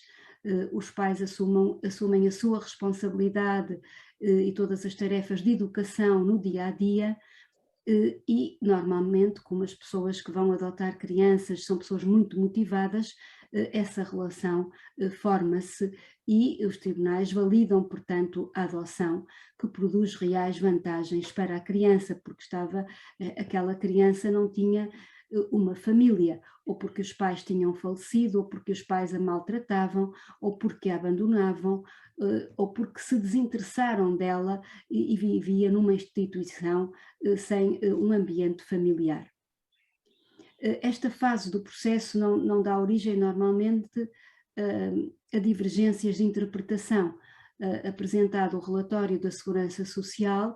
Speaker 3: os pais assumem a sua responsabilidade e todas as tarefas de educação no dia a dia. E normalmente, como as pessoas que vão adotar crianças são pessoas muito motivadas, essa relação forma-se e os tribunais validam, portanto, a adoção, que produz reais vantagens para a criança, porque aquela criança não tinha uma família, ou porque os pais tinham falecido, ou porque os pais a maltratavam, ou porque a abandonavam, ou porque se desinteressaram dela e vivia numa instituição sem um ambiente familiar. Esta fase do processo não dá origem normalmente a divergências de interpretação. Apresentado o relatório da Segurança Social,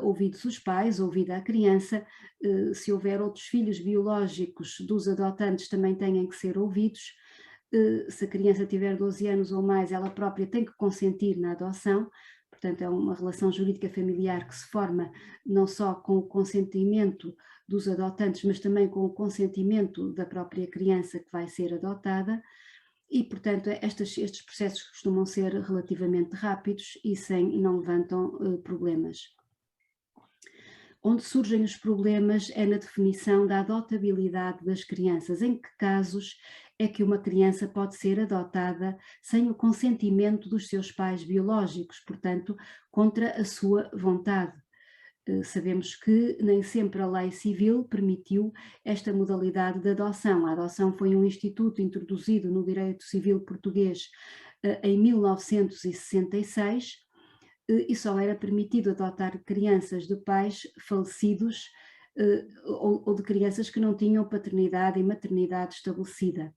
Speaker 3: ouvidos os pais, ouvida a criança, se houver outros filhos biológicos dos adotantes também têm que ser ouvidos. Se a criança tiver 12 anos ou mais, ela própria tem que consentir na adoção, portanto é uma relação jurídica familiar que se forma não só com o consentimento dos adotantes, mas também com o consentimento da própria criança que vai ser adotada, e portanto estes processos costumam ser relativamente rápidos e não levantam problemas. Onde surgem os problemas é na definição da adotabilidade das crianças. Em que casos é que uma criança pode ser adotada sem o consentimento dos seus pais biológicos, portanto, contra a sua vontade? Sabemos que nem sempre a lei civil permitiu esta modalidade de adoção. A adoção foi um instituto introduzido no direito civil português em 1966, e só era permitido adotar crianças de pais falecidos ou de crianças que não tinham paternidade e maternidade estabelecida.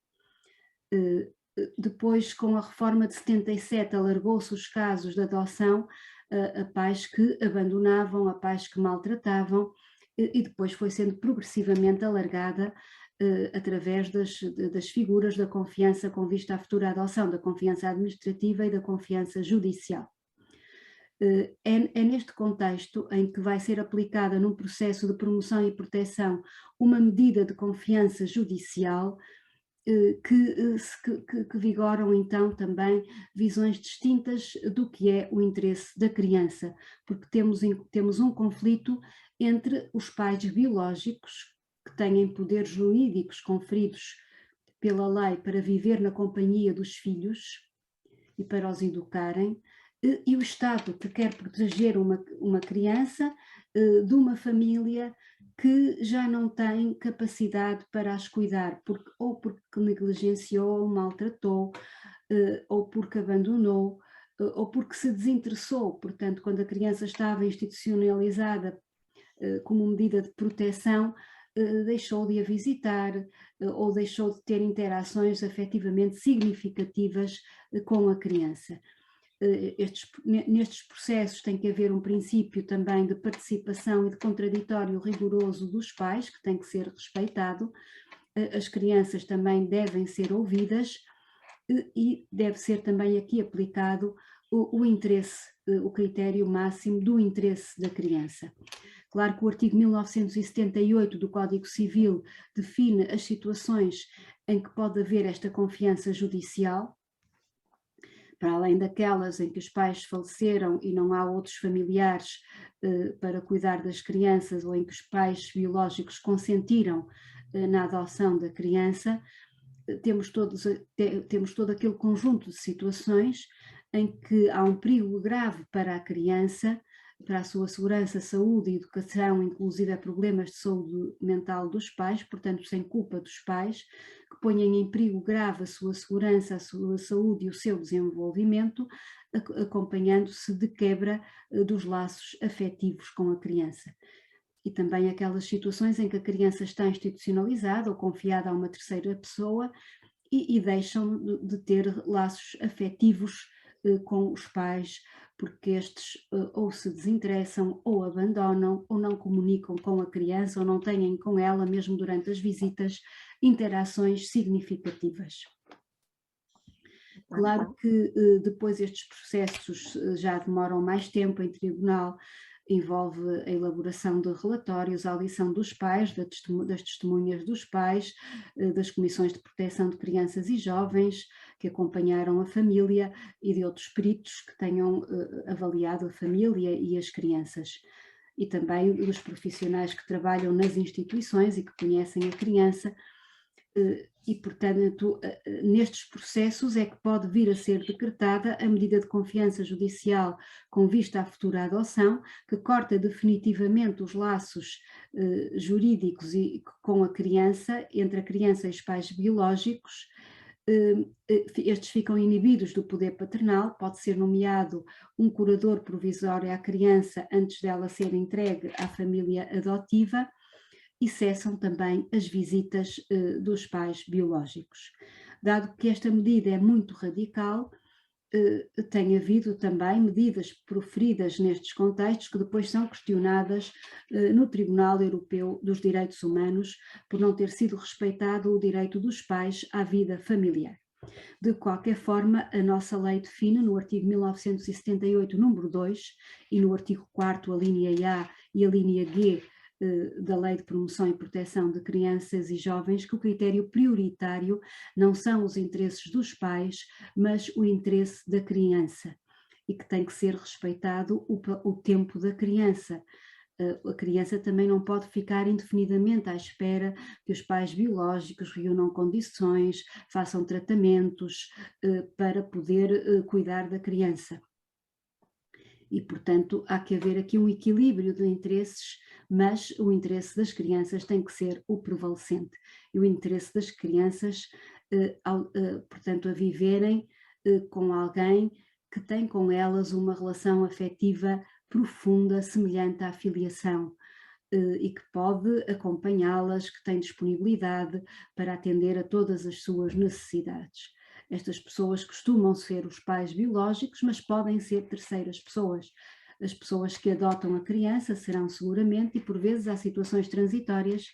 Speaker 3: Depois, com a reforma de 77, alargou-se os casos de adoção a pais que abandonavam, a pais que maltratavam, e depois foi sendo progressivamente alargada através das figuras da confiança com vista à futura adoção, da confiança administrativa e da confiança judicial. É neste contexto em que vai ser aplicada num processo de promoção e proteção uma medida de confiança judicial que vigoram então também visões distintas do que é o interesse da criança, porque temos um conflito entre os pais biológicos, que têm poderes jurídicos conferidos pela lei para viver na companhia dos filhos e para os educarem, e o Estado que quer proteger uma criança de uma família que já não tem capacidade para as cuidar, ou porque negligenciou, maltratou, ou porque abandonou, ou porque se desinteressou. Portanto, quando a criança estava institucionalizada como medida de proteção, deixou de a visitar ou deixou de ter interações afetivamente significativas com a criança. Nestes processos tem que haver um princípio também de participação e de contraditório rigoroso dos pais, que tem que ser respeitado. As crianças também devem ser ouvidas e deve ser também aqui aplicado o interesse, o critério máximo do interesse da criança. Claro que o artigo 1978 do Código Civil define as situações em que pode haver esta confiança judicial, para além daquelas em que os pais faleceram e não há outros familiares para cuidar das crianças, ou em que os pais biológicos consentiram na adoção da criança, temos todo aquele conjunto de situações em que há um perigo grave para a criança, para a sua segurança, saúde e educação, inclusive problemas de saúde mental dos pais, portanto sem culpa dos pais, que ponham em perigo grave a sua segurança, a sua saúde e o seu desenvolvimento, acompanhando-se de quebra dos laços afetivos com a criança. E também aquelas situações em que a criança está institucionalizada ou confiada a uma terceira pessoa e deixam de ter laços afetivos com os pais, porque estes ou se desinteressam, ou abandonam, ou não comunicam com a criança, ou não têm com ela, mesmo durante as visitas, interações significativas. Claro que depois estes processos já demoram mais tempo em tribunal, envolve a elaboração de relatórios, a audição dos pais, das testemunhas dos pais, das comissões de proteção de crianças e jovens que acompanharam a família e de outros peritos que tenham avaliado a família e as crianças. E também dos profissionais que trabalham nas instituições e que conhecem a criança. E, portanto, nestes processos é que pode vir a ser decretada a medida de confiança judicial com vista à futura adoção, que corta definitivamente os laços jurídicos com a criança, entre a criança e os pais biológicos. Estes ficam inibidos do poder paternal, pode ser nomeado um curador provisório à criança antes dela ser entregue à família adotiva, e cessam também as visitas dos pais biológicos. Dado que esta medida é muito radical, tem havido também medidas proferidas nestes contextos que depois são questionadas no Tribunal Europeu dos Direitos Humanos por não ter sido respeitado o direito dos pais à vida familiar. De qualquer forma, a nossa lei define no artigo 1978, número 2, e no artigo 4º, a linha A e a linha G, da Lei de Promoção e Proteção de Crianças e Jovens, que o critério prioritário não são os interesses dos pais, mas o interesse da criança, e que tem que ser respeitado o tempo da criança. A criança também não pode ficar indefinidamente à espera que os pais biológicos reúnam condições, façam tratamentos para poder cuidar da criança. E, portanto, há que haver aqui um equilíbrio de interesses, mas o interesse das crianças tem que ser o prevalecente. E o interesse das crianças, portanto, a viverem com alguém que tem com elas uma relação afetiva profunda, semelhante à filiação, e que pode acompanhá-las, que tem disponibilidade para atender a todas as suas necessidades. Estas pessoas costumam ser os pais biológicos, mas podem ser terceiras pessoas. As pessoas que adotam a criança serão seguramente, e por vezes há situações transitórias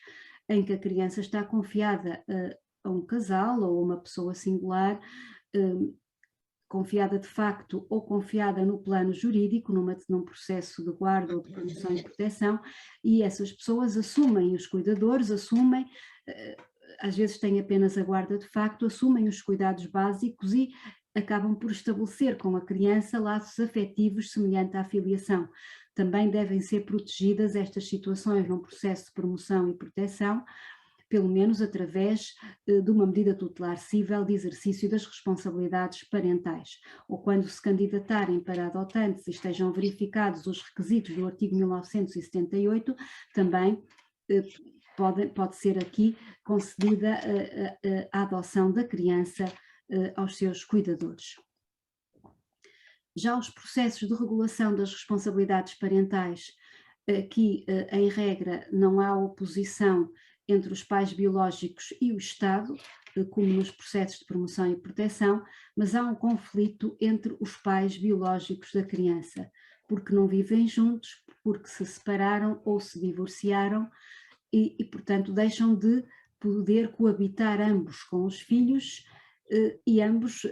Speaker 3: em que a criança está confiada a um casal ou a uma pessoa singular, confiada de facto ou confiada no plano jurídico, num processo de guarda ou de promoção e proteção, e essas pessoas assumem os cuidadores, assumem, às vezes têm apenas a guarda de facto, assumem os cuidados básicos e acabam por estabelecer com a criança laços afetivos semelhante à filiação. Também devem ser protegidas estas situações num processo de promoção e proteção, pelo menos através de uma medida tutelar cível de exercício das responsabilidades parentais, ou quando se candidatarem para adotantes e estejam verificados os requisitos do artigo 1978, também pode ser aqui concedida a adoção da criança aos seus cuidadores. Já os processos de regulação das responsabilidades parentais, aqui, em regra, não há oposição entre os pais biológicos e o Estado, como nos processos de promoção e proteção, mas há um conflito entre os pais biológicos da criança, porque não vivem juntos, porque se separaram ou se divorciaram e portanto, deixam de poder coabitar ambos com os filhos e ambos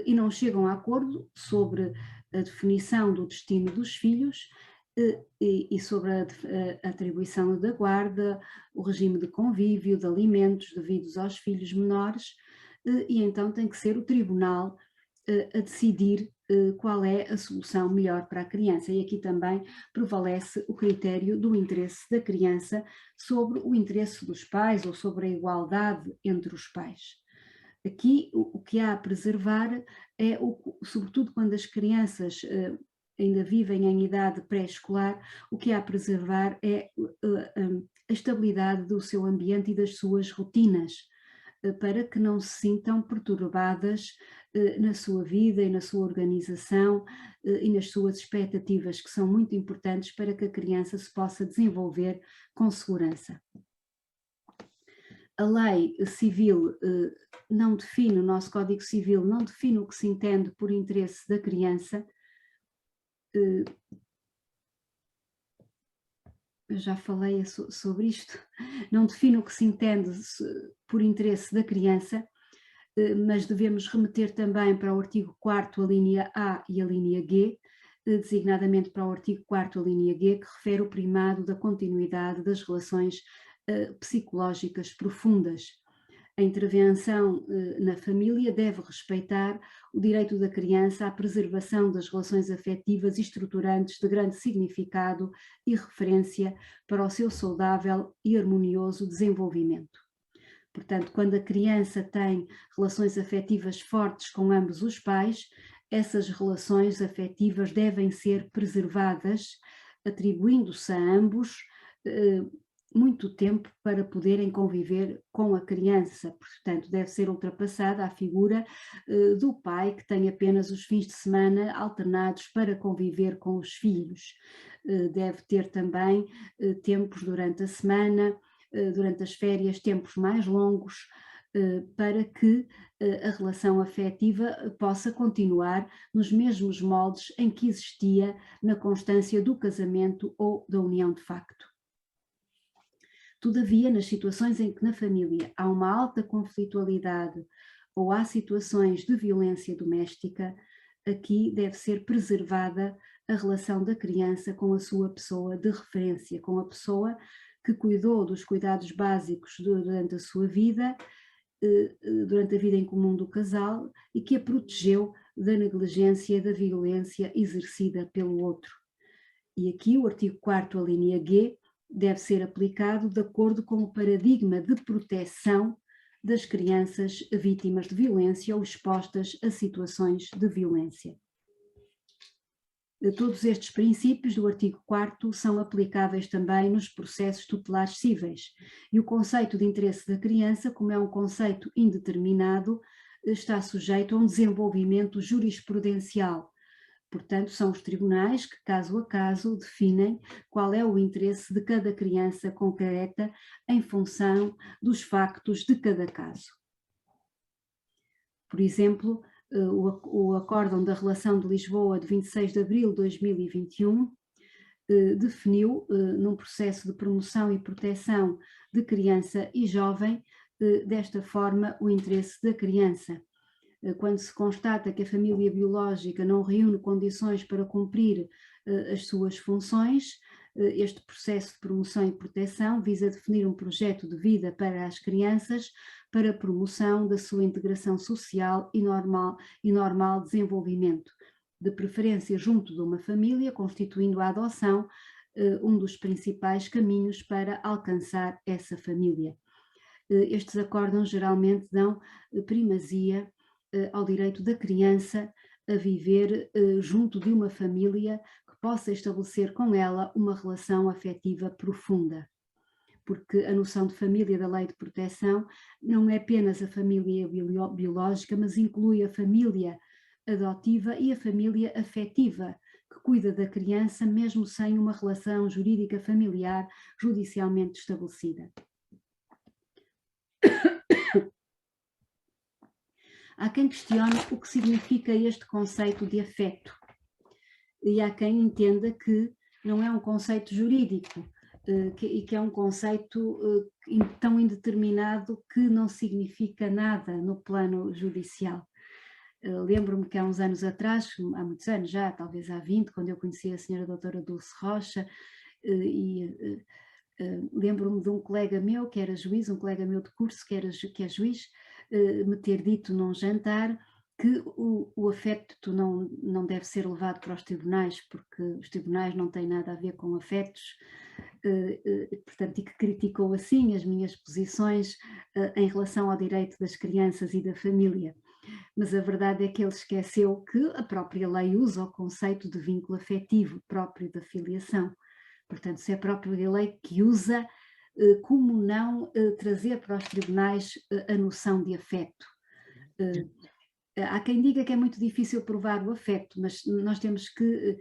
Speaker 3: e não chegam a acordo sobre a definição do destino dos filhos e sobre a atribuição da guarda, o regime de convívio, de alimentos devidos aos filhos menores, e então tem que ser o tribunal a decidir qual é a solução melhor para a criança. E aqui também prevalece o critério do interesse da criança sobre o interesse dos pais ou sobre a igualdade entre os pais. Aqui o que há a preservar é, sobretudo quando as crianças ainda vivem em idade pré-escolar, o que há a preservar é a estabilidade do seu ambiente e das suas rotinas, para que não se sintam perturbadas na sua vida e na sua organização e nas suas expectativas, que são muito importantes para que a criança se possa desenvolver com segurança. A lei civil não define, o nosso Código Civil não define o que se entende por interesse da criança. Eu já falei sobre isto, não define o que se entende por interesse da criança, mas devemos remeter também para o artigo 4º, a linha A e a linha G, designadamente para o artigo 4º, a linha G, que refere o primado da continuidade das relações psicológicas profundas. A intervenção na família deve respeitar o direito da criança à preservação das relações afetivas e estruturantes de grande significado e referência para o seu saudável e harmonioso desenvolvimento. Portanto, quando a criança tem relações afetivas fortes com ambos os pais, essas relações afetivas devem ser preservadas, atribuindo-se a ambos muito tempo para poderem conviver com a criança. Portanto, deve ser ultrapassada a figura do pai que tem apenas os fins de semana alternados para conviver com os filhos. Deve ter também tempos durante a semana, durante as férias, tempos mais longos, para que a relação afetiva possa continuar nos mesmos moldes em que existia na constância do casamento ou da união de facto. Todavia, nas situações em que na família há uma alta conflitualidade ou há situações de violência doméstica, aqui deve ser preservada a relação da criança com a sua pessoa de referência, com a pessoa que cuidou dos cuidados básicos durante a sua vida, durante a vida em comum do casal e que a protegeu da negligência e da violência exercida pelo outro. E aqui o artigo 4º, a linha G, deve ser aplicado de acordo com o paradigma de proteção das crianças vítimas de violência ou expostas a situações de violência. Todos estes princípios do artigo 4º são aplicáveis também nos processos tutelares cíveis, e o conceito de interesse da criança, como é um conceito indeterminado, está sujeito a um desenvolvimento jurisprudencial. Portanto, são os tribunais que, caso a caso, definem qual é o interesse de cada criança concreta em função dos factos de cada caso. Por exemplo, o Acórdão da Relação de Lisboa de 26 de abril de 2021 definiu, num processo de promoção e proteção de criança e jovem, desta forma o interesse da criança. Quando se constata que a família biológica não reúne condições para cumprir as suas funções, este processo de promoção e proteção visa definir um projeto de vida para as crianças para a promoção da sua integração social e normal desenvolvimento, de preferência junto de uma família, constituindo a adoção um dos principais caminhos para alcançar essa família. estes acórdãos geralmente dão primazia ao direito da criança a viver junto de uma família que possa estabelecer com ela uma relação afetiva profunda. Porque a noção de família da lei de proteção não é apenas a família biológica, mas inclui a família adotiva e a família afetiva, que cuida da criança mesmo sem uma relação jurídica familiar judicialmente estabelecida. Há quem questione o que significa este conceito de afeto, e há quem entenda que não é um conceito jurídico, e que é um conceito tão indeterminado que não significa nada no plano judicial. Lembro-me que há uns anos atrás, há muitos anos já, talvez há 20, quando eu conheci a senhora doutora Dulce Rocha, lembro-me de um colega meu que era juiz, um colega meu de curso que é juiz, me ter dito num jantar que o afeto não deve ser levado para os tribunais, porque os tribunais não têm nada a ver com afetos, portanto, e que criticou assim as minhas posições em relação ao direito das crianças e da família. Mas a verdade é que ele esqueceu que a própria lei usa o conceito de vínculo afetivo próprio da filiação. Portanto, se é a própria lei que usa, como não trazer para os tribunais a noção de afeto? Há quem diga que é muito difícil provar o afeto, mas nós temos que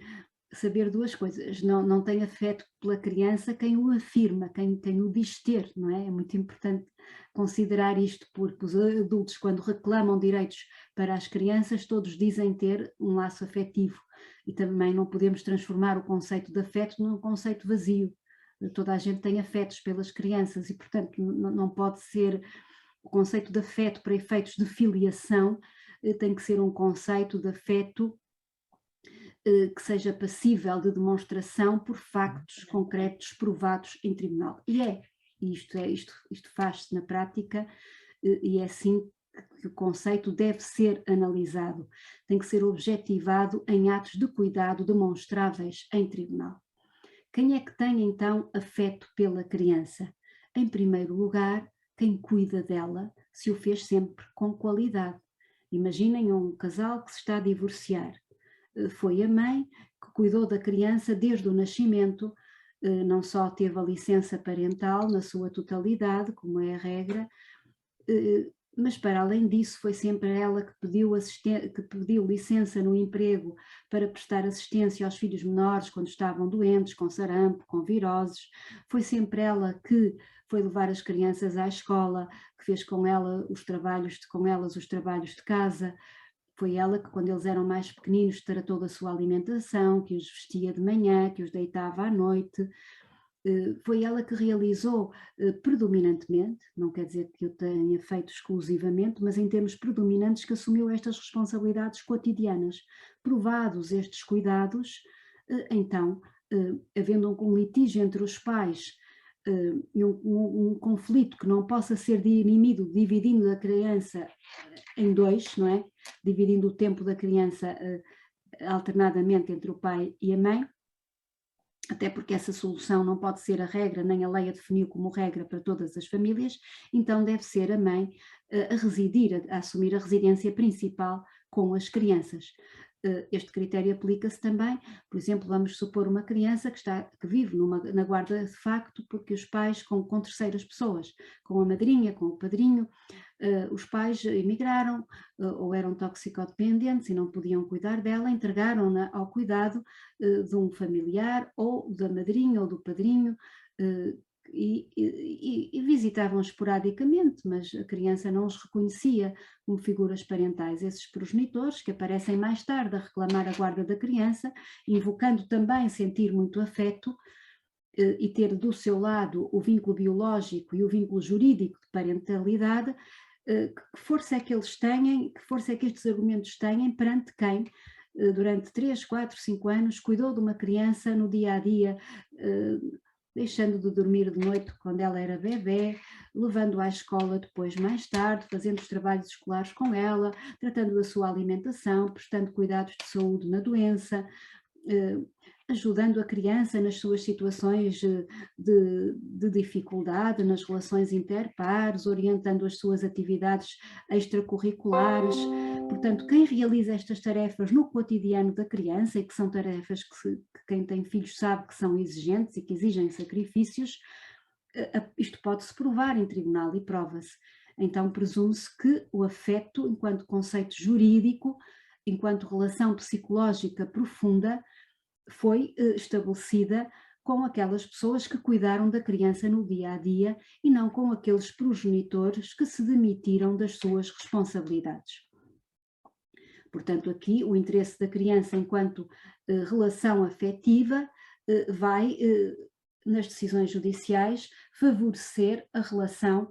Speaker 3: saber duas coisas. Não tem afeto pela criança quem o afirma, quem o diz ter, não é? É muito importante considerar isto, porque os adultos, quando reclamam direitos para as crianças, todos dizem ter um laço afetivo, e também não podemos transformar o conceito de afeto num conceito vazio. Toda a gente tem afetos pelas crianças e, portanto, não pode ser o conceito de afeto para efeitos de filiação, tem que ser um conceito de afeto que seja passível de demonstração por factos concretos provados em tribunal. Isto faz-se na prática, e é assim que o conceito deve ser analisado. Tem que ser objetivado em atos de cuidado demonstráveis em tribunal. Quem é que tem então afeto pela criança? Em primeiro lugar, quem cuida dela, se o fez sempre com qualidade. Imaginem um casal que se está a divorciar. Foi a mãe que cuidou da criança desde o nascimento, não só teve a licença parental na sua totalidade, como é a regra, mas para além disso foi sempre ela que pediu licença no emprego para prestar assistência aos filhos menores quando estavam doentes, com sarampo, com viroses. Foi sempre ela que foi levar as crianças à escola, que fez com elas os trabalhos de casa. Foi ela que, quando eles eram mais pequeninos, tratou da sua alimentação, que os vestia de manhã, que os deitava à noite. Foi ela que realizou predominantemente, não quer dizer que eu tenha feito exclusivamente, mas em termos predominantes que assumiu estas responsabilidades cotidianas. Provados estes cuidados, então, havendo um litígio entre os pais e um conflito que não possa ser dirimido dividindo a criança em dois, não é? Dividindo o tempo da criança alternadamente entre o pai e a mãe, até porque essa solução não pode ser a regra, nem a lei a definiu como regra para todas as famílias, então deve ser a mãe a residir, a assumir a residência principal com as crianças. Este critério aplica-se também, por exemplo, vamos supor uma criança que vive na guarda de facto, porque os pais com terceiras pessoas, com a madrinha, com o padrinho, os pais emigraram ou eram toxicodependentes e não podiam cuidar dela, entregaram-na ao cuidado de um familiar ou da madrinha ou do padrinho, e visitavam esporadicamente, mas a criança não os reconhecia como figuras parentais. Esses progenitores, que aparecem mais tarde a reclamar a guarda da criança, invocando também sentir muito afeto e ter do seu lado o vínculo biológico e o vínculo jurídico de parentalidade, que força é que eles têm, que força é que estes argumentos têm perante quem durante 3, 4, 5 anos cuidou de uma criança no dia a dia, deixando de dormir de noite quando ela era bebê, levando-a à escola depois mais tarde, fazendo os trabalhos escolares com ela, tratando da sua alimentação, prestando cuidados de saúde na doença, ajudando a criança nas suas situações de dificuldade, nas relações interpares, orientando as suas atividades extracurriculares. Portanto, quem realiza estas tarefas no cotidiano da criança, e que são tarefas que quem tem filhos sabe que são exigentes e que exigem sacrifícios, isto pode-se provar em tribunal e prova-se. Então presume-se que o afeto, enquanto conceito jurídico, enquanto relação psicológica profunda, foi estabelecida com aquelas pessoas que cuidaram da criança no dia a dia e não com aqueles progenitores que se demitiram das suas responsabilidades. Portanto, aqui o interesse da criança enquanto relação afetiva vai, nas decisões judiciais, favorecer a relação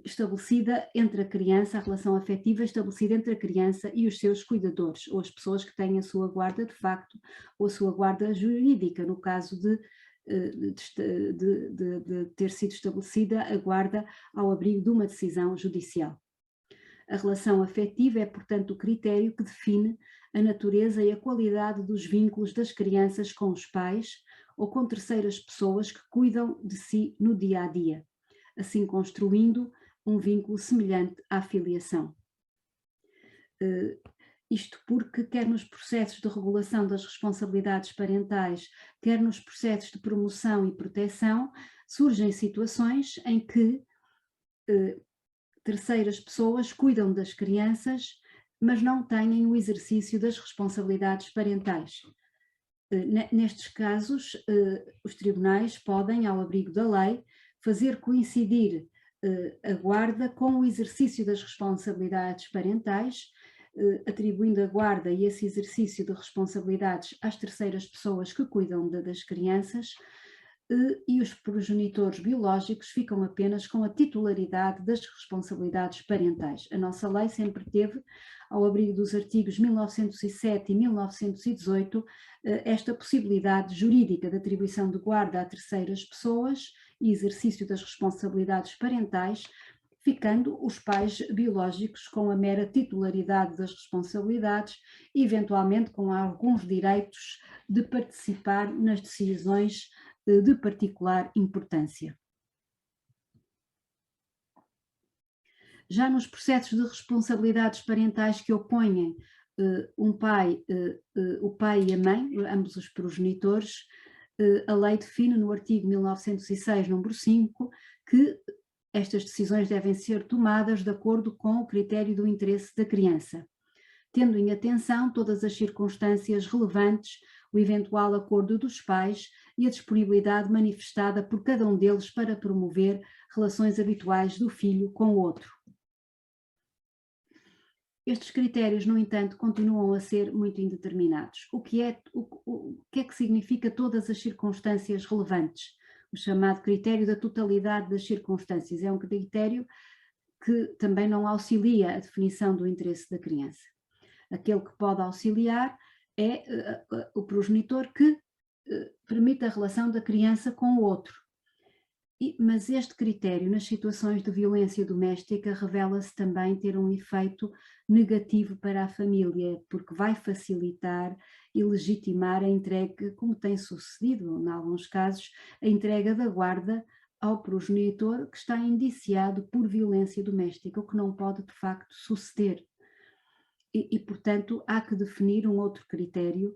Speaker 3: estabelecida entre a criança, a relação afetiva estabelecida entre a criança e os seus cuidadores, ou as pessoas que têm a sua guarda de facto, ou a sua guarda jurídica, no caso de ter sido estabelecida a guarda ao abrigo de uma decisão judicial. A relação afetiva é, portanto, o critério que define a natureza e a qualidade dos vínculos das crianças com os pais ou com terceiras pessoas que cuidam de si no dia a dia, assim construindo um vínculo semelhante à filiação. Isto porque, quer nos processos de regulação das responsabilidades parentais, quer nos processos de promoção e proteção, surgem situações em que terceiras pessoas cuidam das crianças, mas não têm o exercício das responsabilidades parentais. Nestes casos, os tribunais podem, ao abrigo da lei, fazer coincidir a guarda com o exercício das responsabilidades parentais, atribuindo a guarda e esse exercício de responsabilidades às terceiras pessoas que cuidam das crianças, e os progenitores biológicos ficam apenas com a titularidade das responsabilidades parentais. A nossa lei sempre teve, ao abrigo dos artigos 1907 e 1918, esta possibilidade jurídica de atribuição de guarda a terceiras pessoas e exercício das responsabilidades parentais, ficando os pais biológicos com a mera titularidade das responsabilidades e eventualmente com alguns direitos de participar nas decisões de particular importância. Já nos processos de responsabilidades parentais que opõem o pai e a mãe, ambos os progenitores, a lei define no artigo 1906, número 5, que estas decisões devem ser tomadas de acordo com o critério do interesse da criança, tendo em atenção todas as circunstâncias relevantes, o eventual acordo dos pais e a disponibilidade manifestada por cada um deles para promover relações habituais do filho com o outro. Estes critérios, no entanto, continuam a ser muito indeterminados. O que é que significa todas as circunstâncias relevantes? O chamado critério da totalidade das circunstâncias é um critério que também não auxilia a definição do interesse da criança. Aquele que pode auxiliar é o progenitor que permite a relação da criança com o outro. Mas este critério, nas situações de violência doméstica, revela-se também ter um efeito negativo para a família, porque vai facilitar e legitimar a entrega, como tem sucedido em alguns casos, a entrega da guarda ao progenitor que está indiciado por violência doméstica, o que não pode de facto suceder. Portanto, há que definir um outro critério,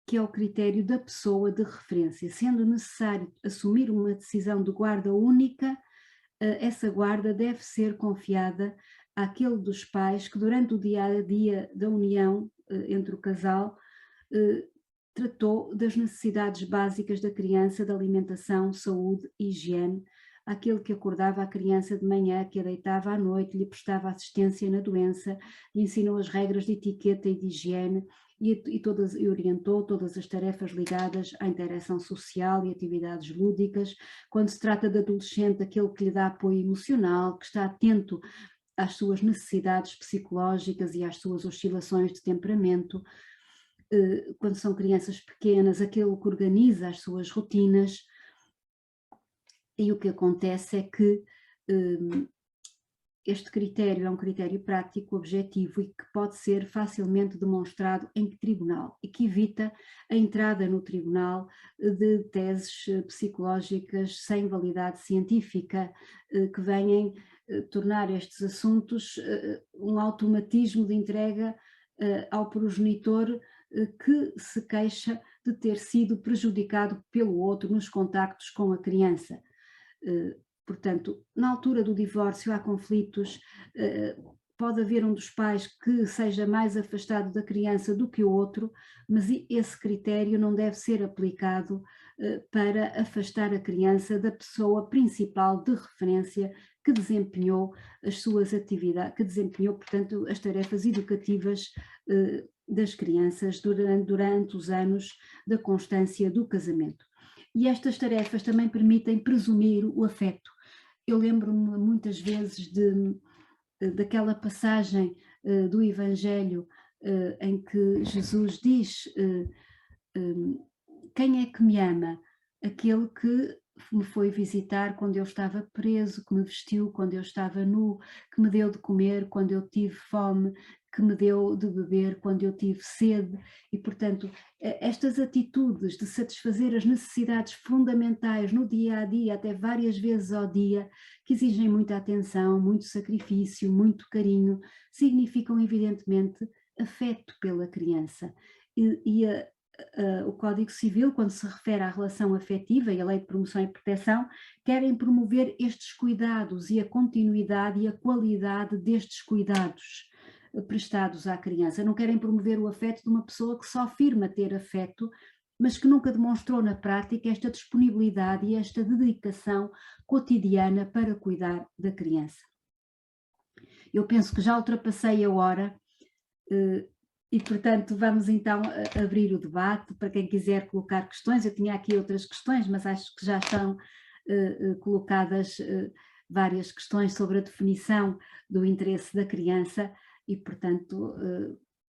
Speaker 3: que é o critério da pessoa de referência. Sendo necessário assumir uma decisão de guarda única, essa guarda deve ser confiada àquele dos pais que durante o dia a dia da união entre o casal tratou das necessidades básicas da criança, de alimentação, saúde e higiene, aquele que acordava a criança de manhã, que a deitava à noite, lhe prestava assistência na doença, lhe ensinou as regras de etiqueta e de higiene e orientou todas as tarefas ligadas à interação social e atividades lúdicas. Quando se trata de adolescente, aquele que lhe dá apoio emocional, que está atento às suas necessidades psicológicas e às suas oscilações de temperamento. Quando são crianças pequenas, aquele que organiza as suas rotinas. E o que acontece é que Este critério é um critério prático, objetivo e que pode ser facilmente demonstrado em tribunal e que evita a entrada no tribunal de teses psicológicas sem validade científica que venham tornar estes assuntos um automatismo de entrega ao progenitor que se queixa de ter sido prejudicado pelo outro nos contactos com a criança. Portanto, na altura do divórcio há conflitos, pode haver um dos pais que seja mais afastado da criança do que o outro, mas esse critério não deve ser aplicado para afastar a criança da pessoa principal de referência que desempenhou as suas atividades, que desempenhou, portanto, as tarefas educativas das crianças durante os anos da constância do casamento. E estas tarefas também permitem presumir o afeto. Eu lembro-me muitas vezes daquela passagem do Evangelho em que Jesus diz: quem é que me ama? Aquele que me foi visitar quando eu estava preso, que me vestiu quando eu estava nu, que me deu de comer quando eu tive fome, que me deu de beber quando eu tive sede. E, portanto, estas atitudes de satisfazer as necessidades fundamentais no dia a dia, até várias vezes ao dia, que exigem muita atenção, muito sacrifício, muito carinho, significam evidentemente afeto pela criança. O Código Civil, quando se refere à relação afetiva e a Lei de Promoção e Proteção, querem promover estes cuidados e a continuidade e a qualidade destes cuidados prestados à criança. Não querem promover o afeto de uma pessoa que só afirma ter afeto, mas que nunca demonstrou na prática esta disponibilidade e esta dedicação cotidiana para cuidar da criança. Eu penso que já ultrapassei a hora e, portanto, vamos então abrir o debate para quem quiser colocar questões. Eu tinha aqui outras questões, mas acho que já estão colocadas várias questões sobre a definição do interesse da criança e, portanto,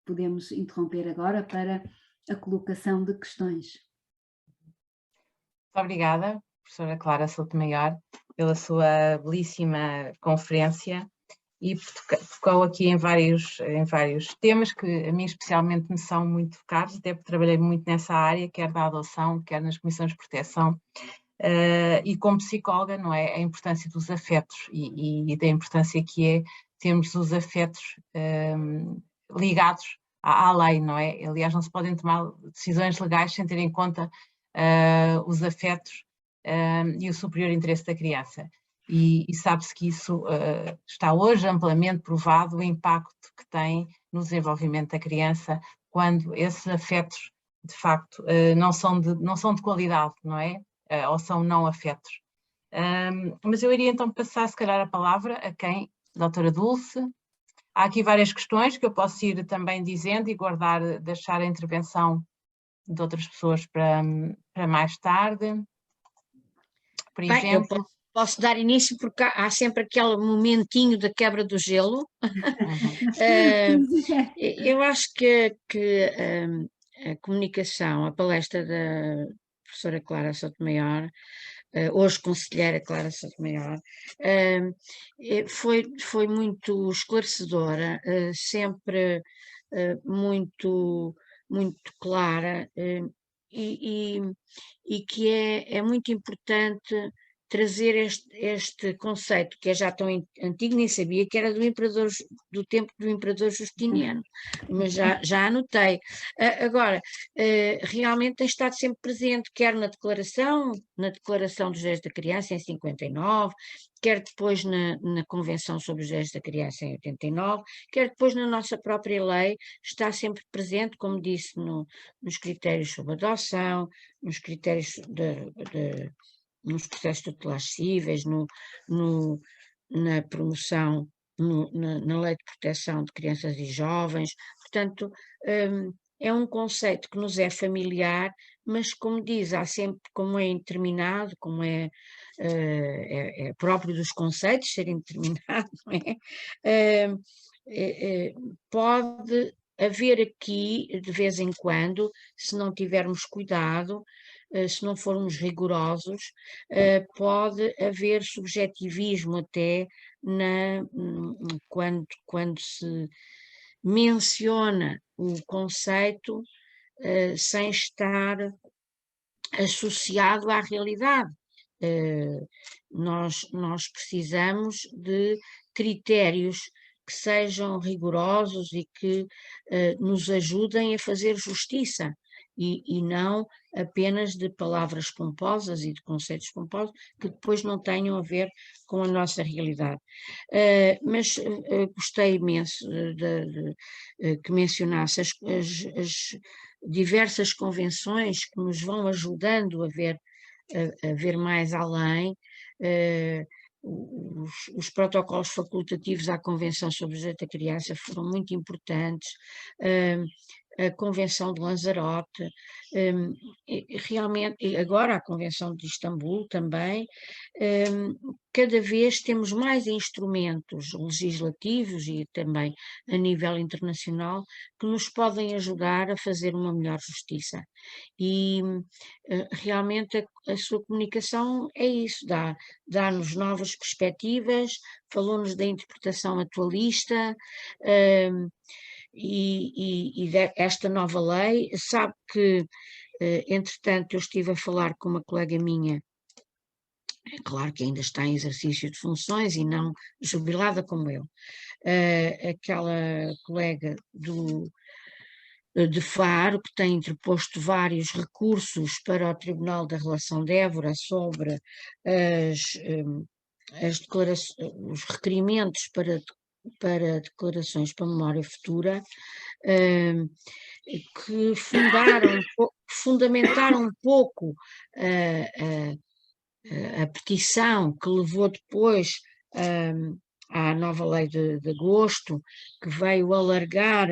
Speaker 3: podemos interromper agora para a colocação de questões.
Speaker 1: Muito obrigada, professora Clara Soutomaior, pela sua belíssima conferência e tocou aqui em vários temas que a mim especialmente me são muito caros, até porque trabalhei muito nessa área, quer da adoção, quer nas comissões de proteção, e como psicóloga, não é, a importância dos afetos e da importância que é termos os afetos ligados à lei, não é? Aliás, não se podem tomar decisões legais sem ter em conta os afetos e o superior interesse da criança. E sabe-se que isso está hoje amplamente provado, o impacto que tem no desenvolvimento da criança quando esses afetos, de facto, não são de qualidade, não é? Ou são não afetos. Mas eu iria então passar, se calhar, a palavra a quem? Doutora Dulce. Há aqui várias questões que eu posso ir também dizendo e deixar a intervenção de outras pessoas para mais tarde. Por exemplo...
Speaker 2: Eu posso dar início porque há sempre aquele momentinho da quebra do gelo. Eu acho que a comunicação, a palestra da professora Clara Soutomaior, hoje conselheira Clara Soutomaior, foi muito esclarecedora, sempre muito clara, e que é muito importante trazer este conceito que é já tão antigo, nem sabia que era do tempo do imperador Justiniano, mas já anotei. Agora, realmente tem estado sempre presente, quer na Declaração dos Direitos da Criança em 59, quer depois na Convenção sobre os Direitos da Criança em 89, quer depois na nossa própria lei, está sempre presente, como disse, nos critérios sobre adoção, nos critérios nos processos tutelares cíveis, na promoção, na lei de proteção de crianças e jovens. Portanto, é um conceito que nos é familiar, mas como diz, há sempre, como é indeterminado, como é próprio dos conceitos ser indeterminado, não é? Pode haver aqui, de vez em quando, se não tivermos cuidado, se não formos rigorosos, pode haver subjetivismo até quando se menciona o conceito sem estar associado à realidade. Nós precisamos de critérios que sejam rigorosos e que nos ajudem a fazer justiça, e não apenas de palavras pomposas e de conceitos pomposos que depois não tenham a ver com a nossa realidade. Mas gostei imenso que mencionasse as diversas convenções que nos vão ajudando a ver mais além. Os protocolos facultativos à Convenção sobre o Direito da Criança foram muito importantes, a Convenção de Lanzarote, realmente, e agora a Convenção de Istambul também. Cada vez temos mais instrumentos legislativos e também a nível internacional que nos podem ajudar a fazer uma melhor justiça. E realmente a sua comunicação é isso, dá-nos novas perspectivas, falou-nos da interpretação atualista, e esta nova lei. Sabe que, entretanto, eu estive a falar com uma colega minha, é claro que ainda está em exercício de funções e não jubilada como eu, aquela colega de Faro, que tem interposto vários recursos para o Tribunal da Relação de Évora sobre os requerimentos para declarações para memória futura, que fundamentaram um pouco a petição que levou depois à nova lei de agosto, que veio alargar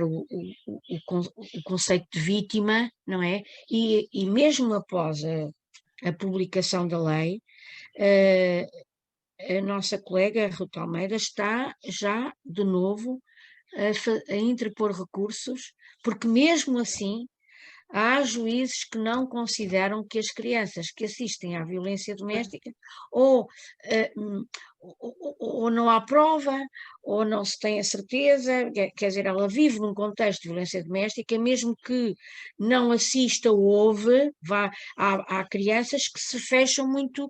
Speaker 2: o conceito de vítima, não é? E mesmo após a publicação da lei, a nossa colega Ruth Almeida está já de novo a interpor recursos, porque mesmo assim há juízes que não consideram que as crianças que assistem à violência doméstica ou não há prova, ou não se tem a certeza, quer dizer, ela vive num contexto de violência doméstica, mesmo que não assista ou ouve, há crianças que se fecham muito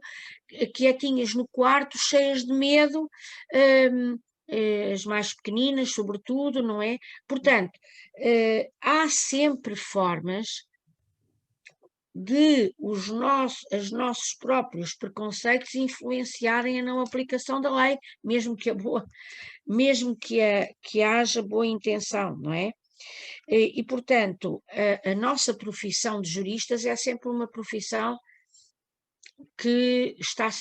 Speaker 2: quietinhas no quarto, cheias de medo, as mais pequeninas, sobretudo, não é? Portanto, há sempre formas de os nossos próprios preconceitos influenciarem a não aplicação da lei, mesmo que haja boa intenção, não é? E portanto, a nossa profissão de juristas é sempre uma profissão que está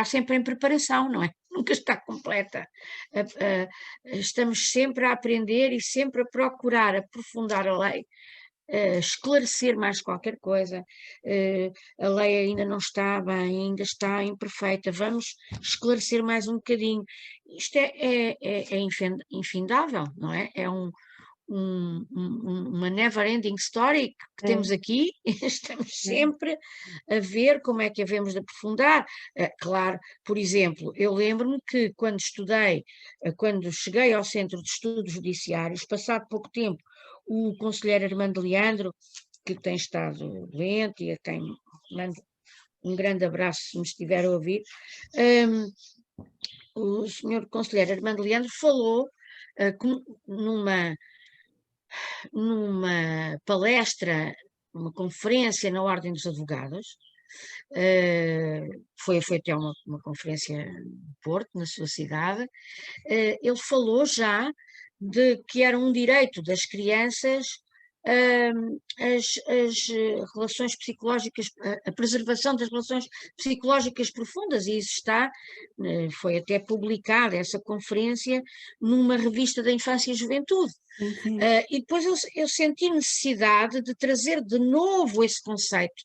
Speaker 2: sempre em preparação, não é? Nunca está completa. Estamos sempre a aprender e sempre a procurar aprofundar a lei, esclarecer mais qualquer coisa. A lei ainda não está bem, ainda está imperfeita, vamos esclarecer mais um bocadinho. Isto é infindável, não é? É uma never-ending story que temos aqui. Estamos sempre a ver como é que havemos de aprofundar. Claro, por exemplo, eu lembro-me que quando cheguei ao Centro de Estudos Judiciários, passado pouco tempo, o conselheiro Armando Leandro, que tem estado doente, e a quem mando um grande abraço se me estiver a ouvir, o senhor conselheiro Armando Leandro falou numa palestra, uma conferência na Ordem dos Advogados. Foi até uma conferência no Porto, na sua cidade. Ele falou já de que era um direito das crianças as relações psicológicas, a preservação das relações psicológicas profundas, e isso foi até publicada, essa conferência, numa revista da Infância e Juventude. E depois eu senti necessidade de trazer de novo esse conceito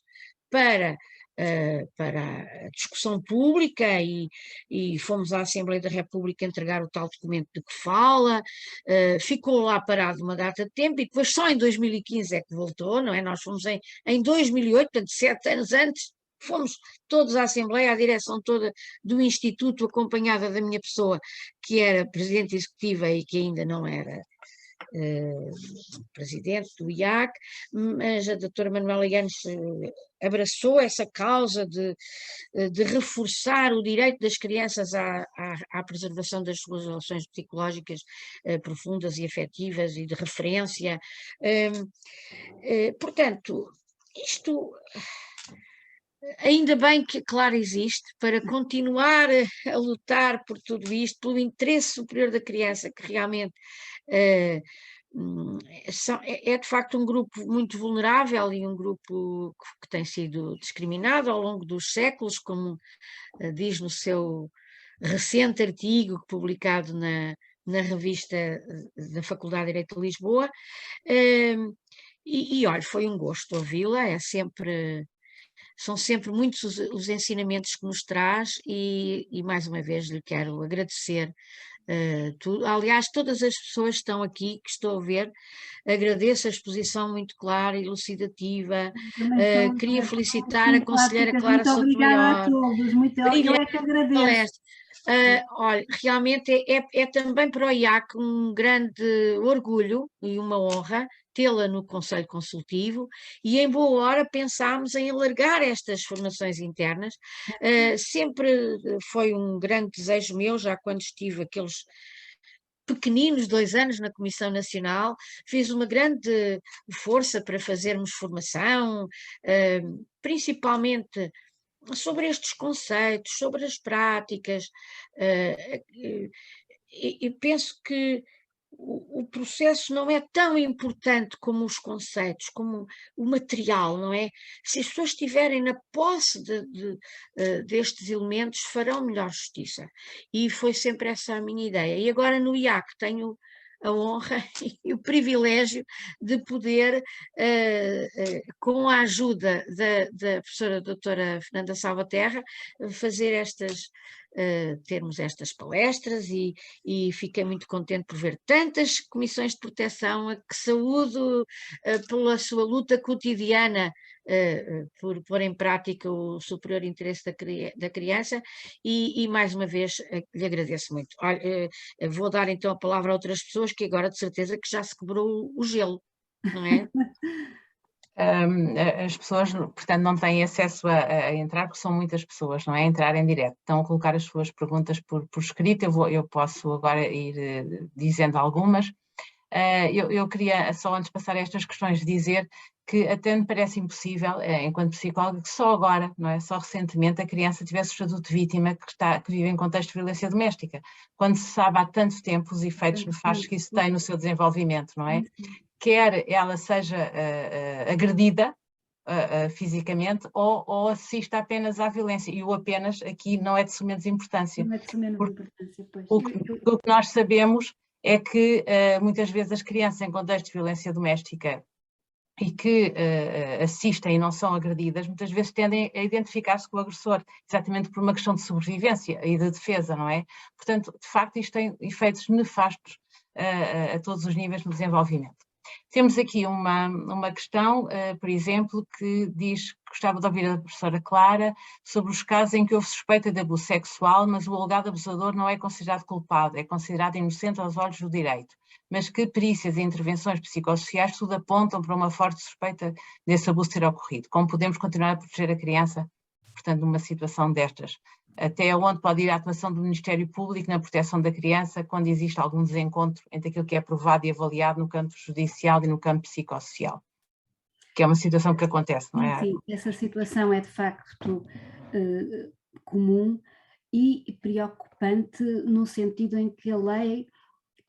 Speaker 2: para a discussão pública, e fomos à Assembleia da República entregar o tal documento de que fala. Ficou lá parado uma data de tempo e depois só em 2015 é que voltou, não é? Nós fomos em 2008, portanto 7 anos antes fomos todos à Assembleia, a direção toda do Instituto, acompanhada da minha pessoa, que era presidente executiva e que ainda não era presidente do IAC, mas a doutora Manuela Yanes abraçou essa causa de reforçar o direito das crianças à preservação das suas relações psicológicas profundas e afetivas e de referência. Portanto, isto... Ainda bem que a Clara existe para continuar a lutar por tudo isto, pelo interesse superior da criança, que realmente é de facto um grupo muito vulnerável e um grupo que tem sido discriminado ao longo dos séculos, como diz no seu recente artigo publicado na revista da Faculdade de Direito de Lisboa. Olha, foi um gosto ouvi-la, são sempre muitos os ensinamentos que nos traz e mais uma vez lhe quero agradecer tudo. Aliás, todas as pessoas que estão aqui, que estou a ver, agradeço a exposição muito clara e elucidativa. Queria felicitar a conselheira Clara
Speaker 3: Muito obrigada a
Speaker 2: Sotomayor.
Speaker 3: todos, eu é que agradeço.
Speaker 2: Olha, realmente é também para o IAC um grande orgulho e uma honra tê-la no Conselho Consultivo e em boa hora pensámos em alargar estas formações internas. Sempre foi um grande desejo meu, já quando estive aqueles pequeninos 2 anos na Comissão Nacional, fiz uma grande força para fazermos formação, principalmente sobre estes conceitos, sobre as práticas, e penso que o processo não é tão importante como os conceitos, como o material, não é? Se as pessoas estiverem na posse destes elementos, farão melhor justiça. E foi sempre essa a minha ideia. E agora no IAC tenho a honra e o privilégio de poder, com a ajuda da professora doutora Fernanda Salvaterra, fazer termos estas palestras e fiquei muito contente por ver tantas comissões de proteção que saúdo pela sua luta cotidiana por pôr em prática o superior interesse da criança e mais uma vez lhe agradeço muito. Olha, vou dar então a palavra a outras pessoas que agora de certeza que já se quebrou o gelo, não é?
Speaker 1: As pessoas, portanto, não têm acesso a entrar, porque são muitas pessoas, não é? Entrar em direto. Estão a colocar as suas perguntas por escrito, eu posso agora ir dizendo algumas. Eu queria, só antes de passar a estas questões, dizer que até me parece impossível, enquanto psicóloga, que só agora, não é? Só recentemente, a criança tivesse o estatuto de vítima que vive em contexto de violência doméstica, quando se sabe há tanto tempo os efeitos nefastos que isso tem no seu desenvolvimento, não é? Quer ela seja agredida fisicamente ou assista apenas à violência, e o apenas aqui não é de sumenos importância.
Speaker 3: Não é de sumenos importância, pois.
Speaker 1: O que nós sabemos é que muitas vezes as crianças em contexto de violência doméstica e que assistem e não são agredidas, muitas vezes tendem a identificar-se com o agressor, exatamente por uma questão de sobrevivência e de defesa, não é? Portanto, de facto, isto tem efeitos nefastos a todos os níveis no desenvolvimento. Temos aqui uma questão, por exemplo, que diz que gostava de ouvir a professora Clara sobre os casos em que houve suspeita de abuso sexual, mas o alegado abusador não é considerado culpado, é considerado inocente aos olhos do direito, mas que perícias e intervenções psicossociais tudo apontam para uma forte suspeita desse abuso ter ocorrido. Como podemos continuar a proteger a criança, portanto, numa situação destas? Até onde pode ir a atuação do Ministério Público na proteção da criança quando existe algum desencontro entre aquilo que é provado e avaliado no campo judicial e no campo psicossocial? Que é uma situação que acontece, não é?
Speaker 3: Sim, essa situação é de facto comum e preocupante no sentido em que a lei,